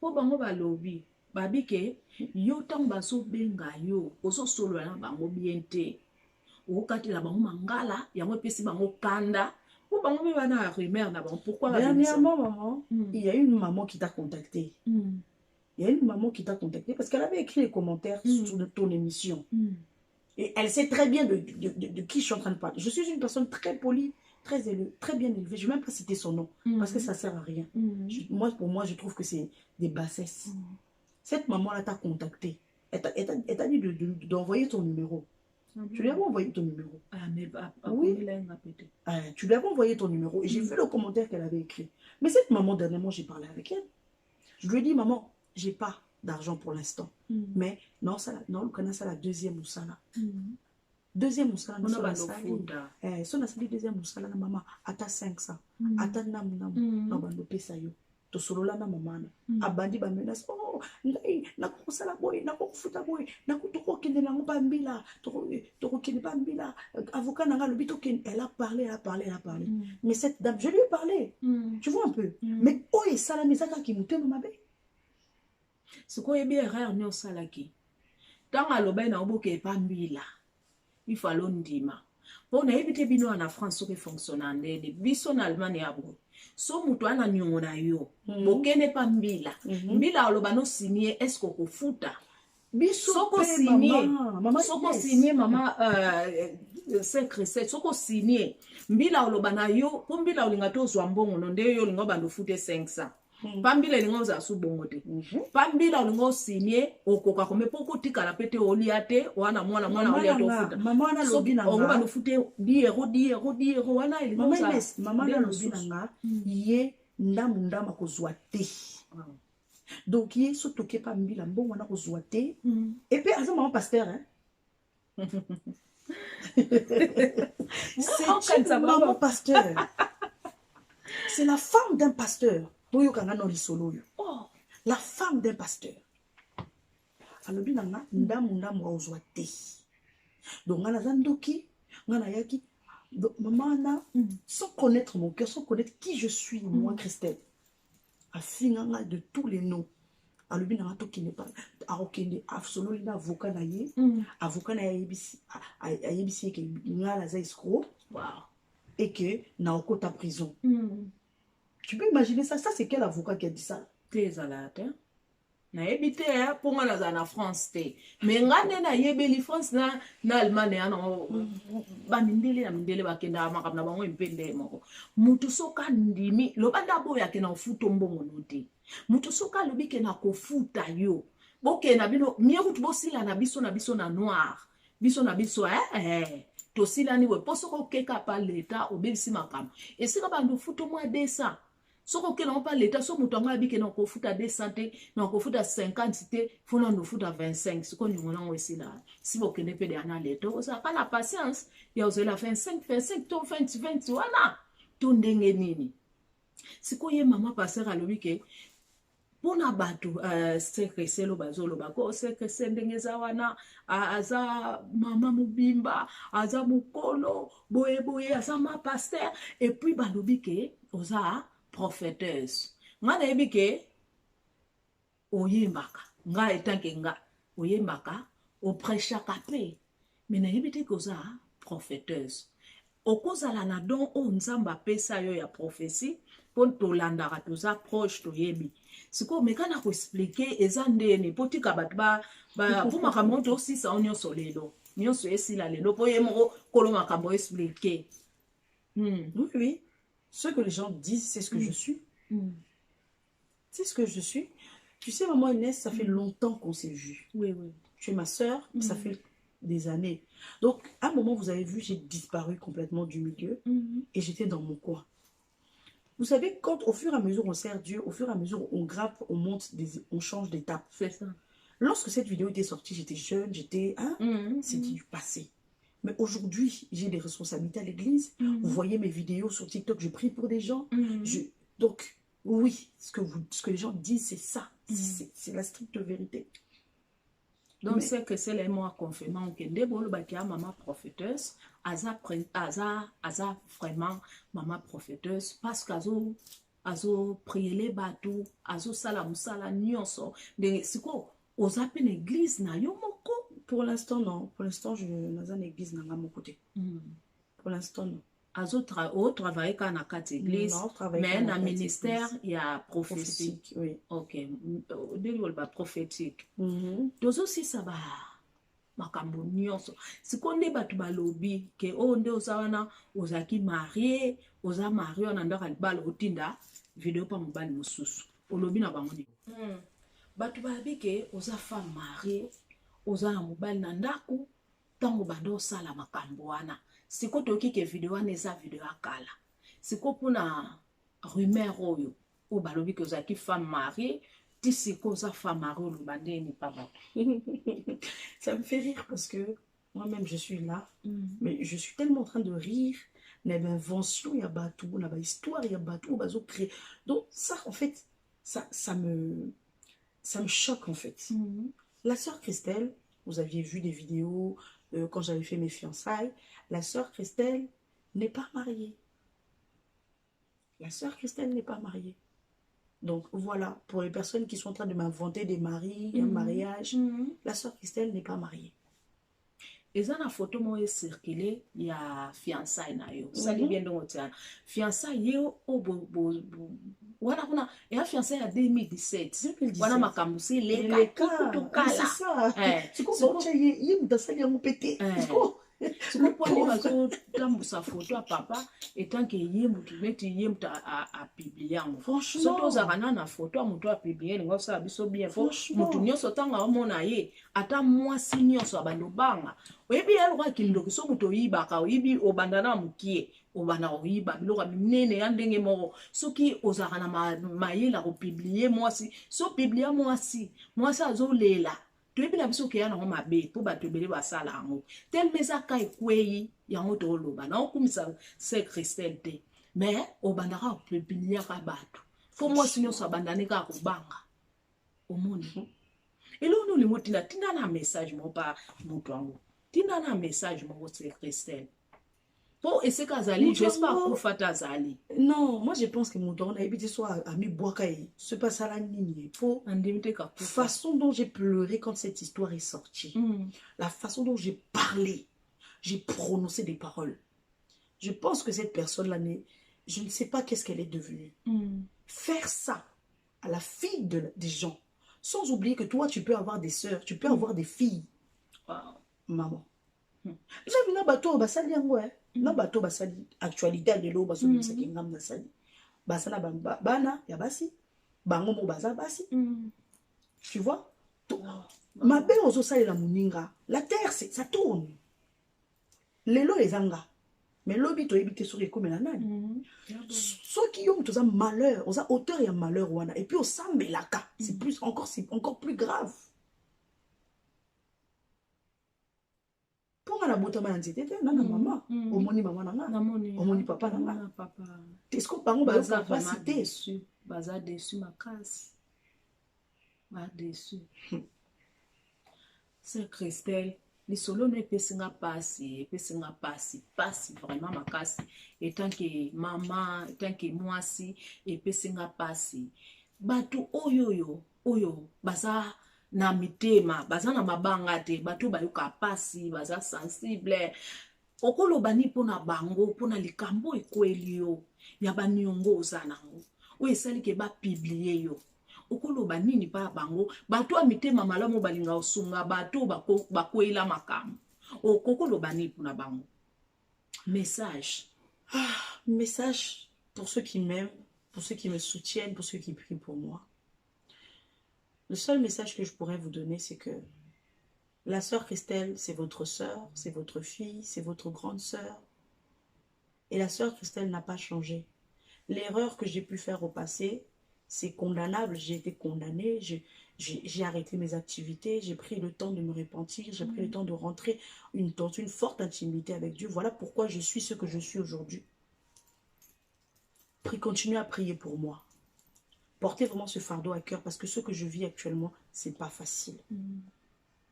Po bango balobi babike yo tang baso benga yo oso solo na bango biente okatela bango mangala yango pesi bango kanda po bango be bana rumeur na bango pourquoi dernièrement maman il y a une maman qui t'a contacté il y a une maman qui t'a contacté parce qu'elle avait écrit les commentaires sur ton émission et elle sait très bien de qui je suis en train de parler. Je suis une personne très polie, très élevée, très bien élevée. Je ne vais même pas citer son nom parce que ça ne sert à rien. Pour moi, je trouve que c'est des bassesses. Cette maman-là t'a contacté. Elle t'a dit d'envoyer ton numéro. Tu lui avais envoyé ton numéro. Oui. Tu lui avais envoyé ton numéro. Et j'ai vu le commentaire qu'elle avait écrit. Mais cette maman, dernièrement, j'ai parlé avec elle. Je lui ai dit, maman, je n'ai pas d'argent pour l'instant. Mais non, le canal, c'est la deuxième moussala. Deuxième moussala, on a deuxième moussala, maman, ata 500. Ata nam, non, bando pesa yo. To solola na mamana abandi ba menace oh ngai na ko sala boy na ko futa boy na ko to ko kende na ngba mbila to ko kende ba mbila avocat na ngalo bito ken elle a parlé mais cette dame je lui ai parlé tu vois un peu mais oh et sala misaka ki mutema mabe ce ko yebi erreur ni osalaki tanga loba na oboke pa mbila il faut ndima po na ebite bino na France ko fonctionne ndene biso na Allemagne abo so mutu ana nyongo na yo bokene pa mbila mbila oloba no signer est-ce ko futa biso soko signer soko signer mama secret soko signer mbila oloba na yo po mbila olinga to zwa mbongo no nde yo linga bando fute 500 pambila linga za su bongo te pambila olinga signer okoka kome poko tikala pete oliate wana mwana olia to futa mama na lobi na nga bando fute 10 euros wana ilinga mama na lobi na nga ye ndamundama ko zwa te donc ye so toke pa mbila mbongo na ko zwa te et puis aza maman pasteur hein c'est une maman pasteur c'est la femme d'un pasteur. La femme d'un pasteur. Alors, donc, maman, sans connaître mon cœur, sans connaître qui je suis, moi, Christelle, de tous les noms. Alors, qui n'est pas avocat et que Naoko ta prison. Tu peux imaginer ça? Ça, c'est quel avocat qui a dit ça? T'es alate. Na ebite ya ponga na za na France te. Mais ngane na yebeli France na Allemagne ana ba mindele na mindele bakenda makam na bango impende moko. Mutu soka ndimi lo banda boya ke na futo mbongo note. Mutu soka lobi ke na ko futa yo. Boke na bino mieux tu bosila na biso na noir. Biso na biso to sila ni we poso ko keka pa l'État obebisi makam. Et si ka bando futo moi 200 soko ke na pa l'État so mutu anga bike na ko futa 200 te na ko futa 50 te fona no futa 25 siko nyongo na wesila si bokene pe de ana l'État osa pa la patience ya ozela 25 to 20 wana to ndenge nini siko ye mama passer alobi ke mpona bato sekreselo bazoloba ko sekrese ndenge eza wana aza mama mobimba aza mokolo boyeboye aza ma paster epuis balobi ke oza prophéteuse nga nayebi ke oyembaka nga etanke nga oyembaka oprêchaka mpe me nayebi te ke oza prophéteuse okozala na don oyo nzambe apesa yo ya prophétie mpo tolandaka toza proche toyebi sikoyo meka na koexplike eza ndeni mpo tika bato mpo makambo tosisa o nyonso lelo nyonso esila lelo mpo ye moko kolo makambo explike. Oui, oui. Ce que les gens disent, c'est ce que je suis. C'est ce que je suis. Tu sais, maman Inès, ça fait longtemps qu'on s'est vus. Oui, oui. Tu es ma sœur, ça fait des années. Donc, à un moment, vous avez vu, j'ai disparu complètement du milieu et j'étais dans mon coin. Vous savez, quand au fur et à mesure on sert Dieu, au fur et à mesure on grappe, on monte, on change d'étape. C'est ça. Lorsque cette vidéo était sortie, j'étais jeune, j'étais... C'était du passé. Mais aujourd'hui, j'ai des responsabilités à l'église. Vous voyez mes vidéos sur TikTok, je prie pour des gens. Donc, oui, ce que les gens disent, c'est ça. C'est la stricte vérité. Donc, c'est que c'est les mots confirmant que des bons bâtiments maman prophéteuse, aza vraiment maman prophéteuse parce qu'azo prier les bateaux, azo salam nyonso. Mais c'est quoi? Aux appels église na yo moko? Pour l'instant, non. Pour l'instant, je n'ai pas d'église à mon côté. Pour l'instant, non. Azo travailler quand na quatre église, mais na ministère il y a prophétique. Oui. Ok. Désolé, prophétique. Dozo si ça va. Makambo nyonso sikonde bato balobi ke o nde ozawana ozaki marié oza marié on ndaka libala otinda vidéo pa mobali mosusu olobi na bango ni bato babi ke oza femme mariée oza na mobali na ndako tango bando sala makambo wana siko toki ke vidéo wana eza vidéo akala siko pona rumeur oyo o balobi ke ozaki femme mariée. Ça me fait rire parce que moi-même je suis là, mais je suis tellement en train de rire. Il y a une invention, il y a bateau, il y a une histoire, il y a bateau, il y a créé. Donc ça, en fait, ça me choque en fait. La sœur Christelle, vous aviez vu des vidéos quand j'avais fait mes fiançailles. La sœur Christelle n'est pas mariée. La sœur Christelle n'est pas mariée. Donc voilà, pour les personnes qui sont en train de m'inventer des maris, un mariage, la sœur Christelle n'est pas mariée. Et ça, la photo moi circulé, il y a fiançailles na yo. Ça dit bien donc fiançailles yo voilà on a et a fiançailles en 2017. Voilà ma camusi les cas c'est ça. C'est comme ça il me danser les pété. C'est pourquoi les bateaux dans sa photo à papa étant que yé mutu meti yé mutu a publié en franchement surtout zarana na photo mutu a publié ngo ça biso bien fo mutu nyonso tanga omona ye ata mwasi nyonso abando banga oyebi alwa kindo so mutu yiba ka oyibi obandana mukie obana oyiba biloko minene ya ndenge moko soki ozarana mayela ko publier mwasi so publier mwasi azolela toyebi na biso ke yana ngo mabe po bato ebele basala yango tel meza ka ekwei yango toloba na okumisa se Christelle te mais obandaka opebiliaka bato fo mwasi nyonso abandani kaka kobanga omoni eloko olingo tinda na message mo pa moto yango tinda na message moko se Christelle po eseka azali j'espère kufata azali. Non, moi je pense que mon don a évité soit ami Boakaï. Ce pas ça la ligne. Faut façon dont j'ai pleuré quand cette histoire est sortie. La façon dont j'ai parlé, j'ai prononcé des paroles. Je pense que cette personne-là, je ne sais pas qu'est-ce qu'elle est devenue. Faire ça à la fille des gens, sans oublier que toi tu peux avoir des sœurs, tu peux avoir des filles. Wow. Maman. J'ai vu un bateau, bah ça vient ouais. Non bateau basali actualité de l'eau baso bisa kingam basali basala bana ya basi bango mo baza basi tu vois ma belle ozo sali la muninga la terre ça tourne lelo ezanga mais lobi to ebité sur comme la nani ceux qui ont tous un malheur oza auteur ya malheur wana et puis au sambelaka c'est encore plus grave. Pour la botama na nzete te na maman omoni maman na omoni papa na est-ce que bango baza déçu ma casse badesu sœur Christelle lisolo no epesinga pasi vraiment makasi etanke mama etanke mwasi epesinga pasi bato oyo baza na mitema baza na mabanga te bato bayoka pasi baza sensible okoloba ni mpona bango mpona likambo ekweli yo ya baniongo oza nango oyo esali ke bapiblie yo okoloba nini pa bango bato ya mitema malamu balinga osunga bato bakwela makambo okoloba nini mpona bango message Message pour ceux qui m'aiment, pour ceux qui me soutiennent, pour ceux qui prient pour moi. Le seul message que je pourrais vous donner, c'est que la sœur Christelle, c'est votre sœur, c'est votre fille, c'est votre grande sœur. Et la sœur Christelle n'a pas changé. L'erreur que j'ai pu faire au passé, c'est condamnable. J'ai été condamnée, j'ai arrêté mes activités, j'ai pris le temps de me repentir, j'ai pris le temps de rentrer dans une forte intimité avec Dieu. Voilà pourquoi je suis ce que je suis aujourd'hui. Continuez à prier pour moi. Portez vraiment ce fardeau à cœur parce que ce que je vis actuellement, c'est pas facile.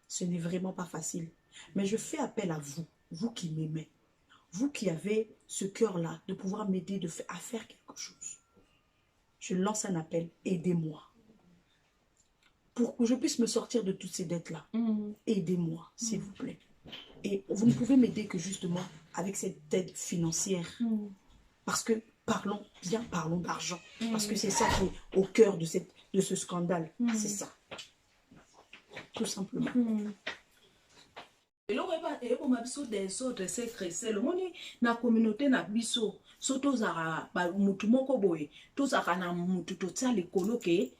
Ce n'est vraiment pas facile. Mais je fais appel à vous, vous qui m'aimez, vous qui avez ce cœur-là de pouvoir m'aider à faire quelque chose. Je lance un appel, aidez-moi. Pour que je puisse me sortir de toutes ces dettes-là. Aidez-moi, s'il vous plaît. Et vous ne pouvez m'aider que justement avec cette aide financière. Parce que parlons d'argent. Parce que c'est ça qui est au cœur de ce scandale. C'est ça. Tout simplement. eloko eboma biso des autres c'est Christelle omoni na communauté na biso so tozaka mutu moko boye tozaka na mutu totia likolo ke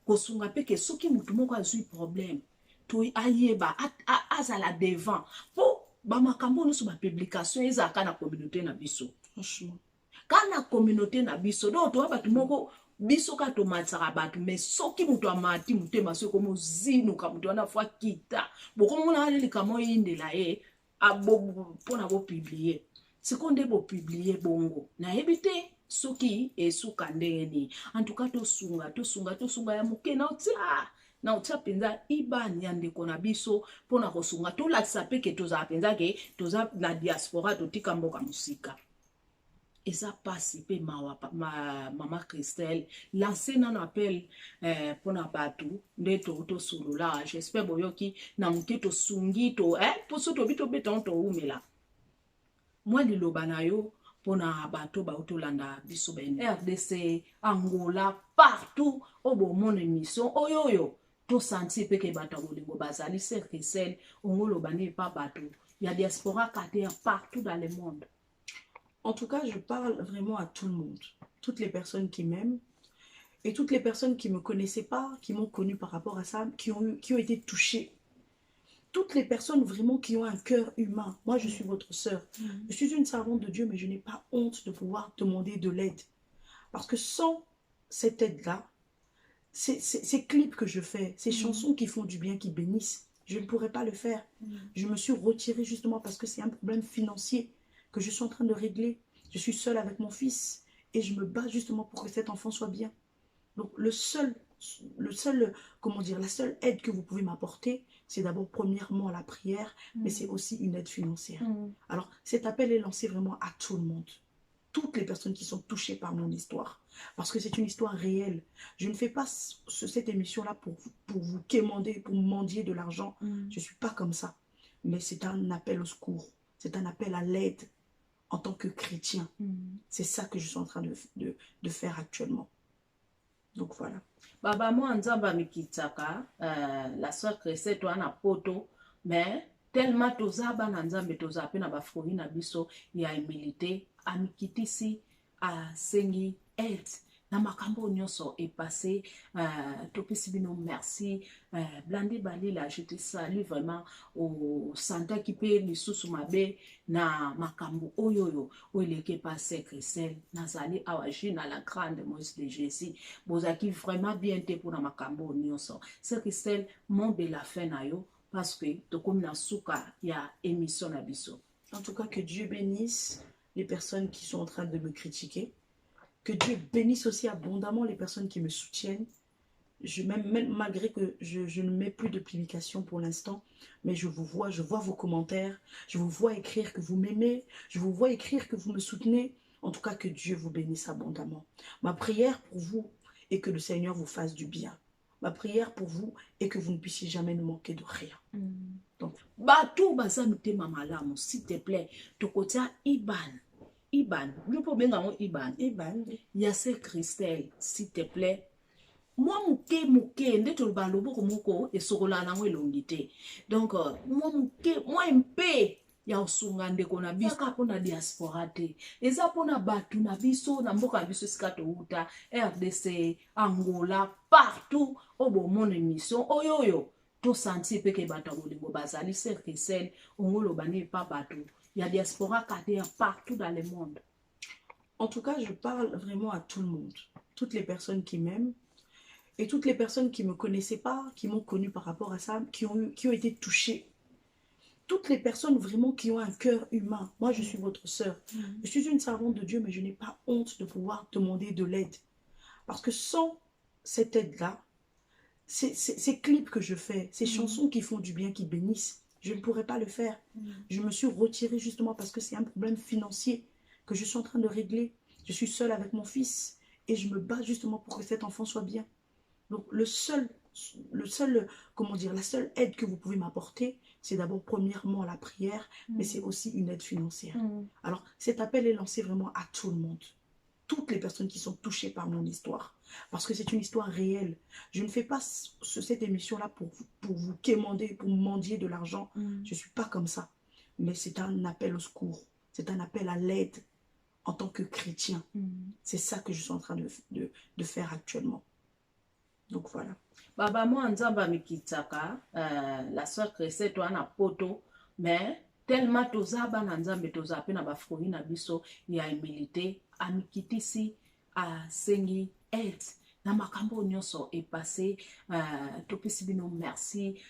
kosunga mpe ke soki mutu moko azwi problème to ayeba azala devant po bamakambo nyonso bapublication ezalaka na communauté na biso. Franchement. Kana communauté na biso donc toa bato moko biso ka tomatisaka bato mais soki mutu amati mutema soki komozinuka mutu wana fwa kita bokomona likambo oyindela ye mpona bopiblie siko nde bopiblie bongo nayebi te soki esuka ndenge nini en tout cas tosunga ya moke na otia mpenza ibani ya ndeko na biso mpona kosunga tolakisa mpe ke tozala mpenza ke toza na diaspora totika mboka mosika. Et ça passe, maman Christelle, lancer un appel pour na batou, de to solo là. J'espère boyoki na muke to sungi to pour so to bito beton to umela. Moi li lobanayo pour na bato ba landa biso ben RDC, Angola, partout au bon mon émission. Oyoyo to senti pe ke bata bolingo bazali c'est Christelle, on lobane pas batou. Il y a diaspora katé partout dans le monde. En tout cas, je parle vraiment à tout le monde. Toutes les personnes qui m'aiment et toutes les personnes qui ne me connaissaient pas, qui m'ont connue par rapport à ça, qui ont été touchées. Toutes les personnes vraiment qui ont un cœur humain. Moi, je suis votre sœur. Je suis une servante de Dieu, mais je n'ai pas honte de pouvoir demander de l'aide. Parce que sans cette aide-là, ces clips que je fais, ces chansons qui font du bien, qui bénissent, je ne pourrais pas le faire. Je me suis retirée justement parce que c'est un problème financier que je suis en train de régler. Je suis seule avec mon fils et je me bats justement pour que cet enfant soit bien. Donc la seule aide que vous pouvez m'apporter, c'est d'abord premièrement la prière, mais c'est aussi une aide financière. Alors cet appel est lancé vraiment à tout le monde. Toutes les personnes qui sont touchées par mon histoire. Parce que c'est une histoire réelle. Je ne fais pas cette émission-là pour vous quémander, pour mendier de l'argent. Je ne suis pas comme ça. Mais c'est un appel au secours. C'est un appel à l'aide. En tant que chrétien. C'est ça que je suis en train de faire actuellement. Donc voilà. Baba moi nzamba mikitaka la sœur Christelle toi na poto mais tellement tozaba na nzambe tozape na bafroi na biso ya humilité amikitisi a sengi aide na makambo nyonso est passé topesi bino merci Blandi Balila je te salue vraiment au santa qui peut lisusu mabe na makambo oyoyo oileke passé Christelle nazali awaji na la grande Moïse de Jésus bozaki vraiment bien te pour na makambo nyonso c'est Christelle mon de la fin na yo parce que tokomi na suka ya émission na biso. En tout cas que Dieu bénisse les personnes qui sont en train de me critiquer. Que Dieu bénisse aussi abondamment les personnes qui me soutiennent. même malgré que je ne mets plus de publication pour l'instant, mais je vois vos commentaires, je vous vois écrire que vous m'aimez, je vous vois écrire que vous me soutenez. En tout cas, que Dieu vous bénisse abondamment. Ma prière pour vous est que le Seigneur vous fasse du bien. Ma prière pour vous est que vous ne puissiez jamais nous manquer de rien. Donc, bato baza mitema malamu s'il te plaît tokotia iban lupo benga iban ya se Christelle s'il te plaît moi muke nde toloba loboko moko esokola nango elongi te donc moi mpe ya osunga ndeko na biso kaka mpona diaspora te eza mpona bato na biso na mboka na biso esika touta RDC Angola partout oyo bomona émission oyo to sentir pe ke bato bolingo bazali ser Christelle ongoloba ne pa bato ya diaspora kate ya partout dans le monde. En tout cas, je parle vraiment à tout le monde, toutes les personnes qui m'aiment et toutes les personnes qui ne me connaissaient pas, qui m'ont connu par rapport à ça, qui ont été touchées. Toutes les personnes vraiment qui ont un cœur humain. Moi, je suis votre sœur. Je suis une servante de Dieu, mais je n'ai pas honte de pouvoir demander de l'aide. Parce que sans cette aide-là, ces clips que je fais, ces chansons qui font du bien, qui bénissent, je ne pourrais pas le faire. Je me suis retirée justement parce que c'est un problème financier que je suis en train de régler. Je suis seule avec mon fils et je me bats justement pour que cet enfant soit bien. Donc la seule aide que vous pouvez m'apporter, c'est d'abord premièrement la prière, mais c'est aussi une aide financière. Alors cet appel est lancé vraiment à tout le monde. Toutes les personnes qui sont touchées par mon histoire. Parce que c'est une histoire réelle. Je ne fais pas cette émission-là pour vous quémander, pour mendier de l'argent. Je ne suis pas comme ça. Mais c'est un appel au secours. C'est un appel à l'aide en tant que chrétien. C'est ça que je suis en train de faire actuellement. Donc voilà. Baba moi nzamba mikitaka la sœur Christelle toi na poto mais tellement toza bana nzambe toza pe na bafruit na biso ya humilité amikitisi a sengi aide na makambo nyonso est passé topesi bino merci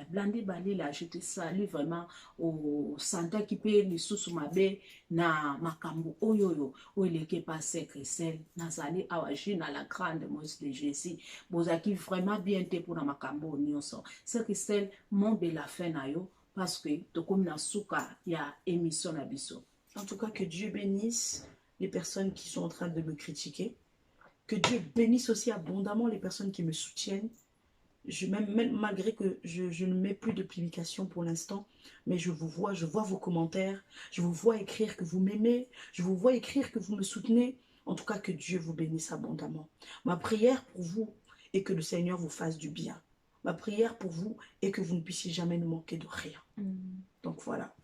Blandi Balila je te salue vraiment au santé qui peut lisusu mabe na makambo oyoyo oeleke passé Christelle nazali awaji na la grande messe de Jésus bozaki vraiment bien te pour na makambo nyonso c'est Christelle mon de la fin na yo parce que tokomi na suka ya émission na biso. En tout cas, que Dieu bénisse les personnes qui sont en train de me critiquer. Que Dieu bénisse aussi abondamment les personnes qui me soutiennent. Même malgré que je ne mets plus de publication pour l'instant, mais je vois vos commentaires, je vous vois écrire que vous m'aimez, je vous vois écrire que vous me soutenez. En tout cas, que Dieu vous bénisse abondamment. Ma prière pour vous est que le Seigneur vous fasse du bien. Ma prière pour vous est que vous ne puissiez jamais nous manquer de rien. Donc voilà.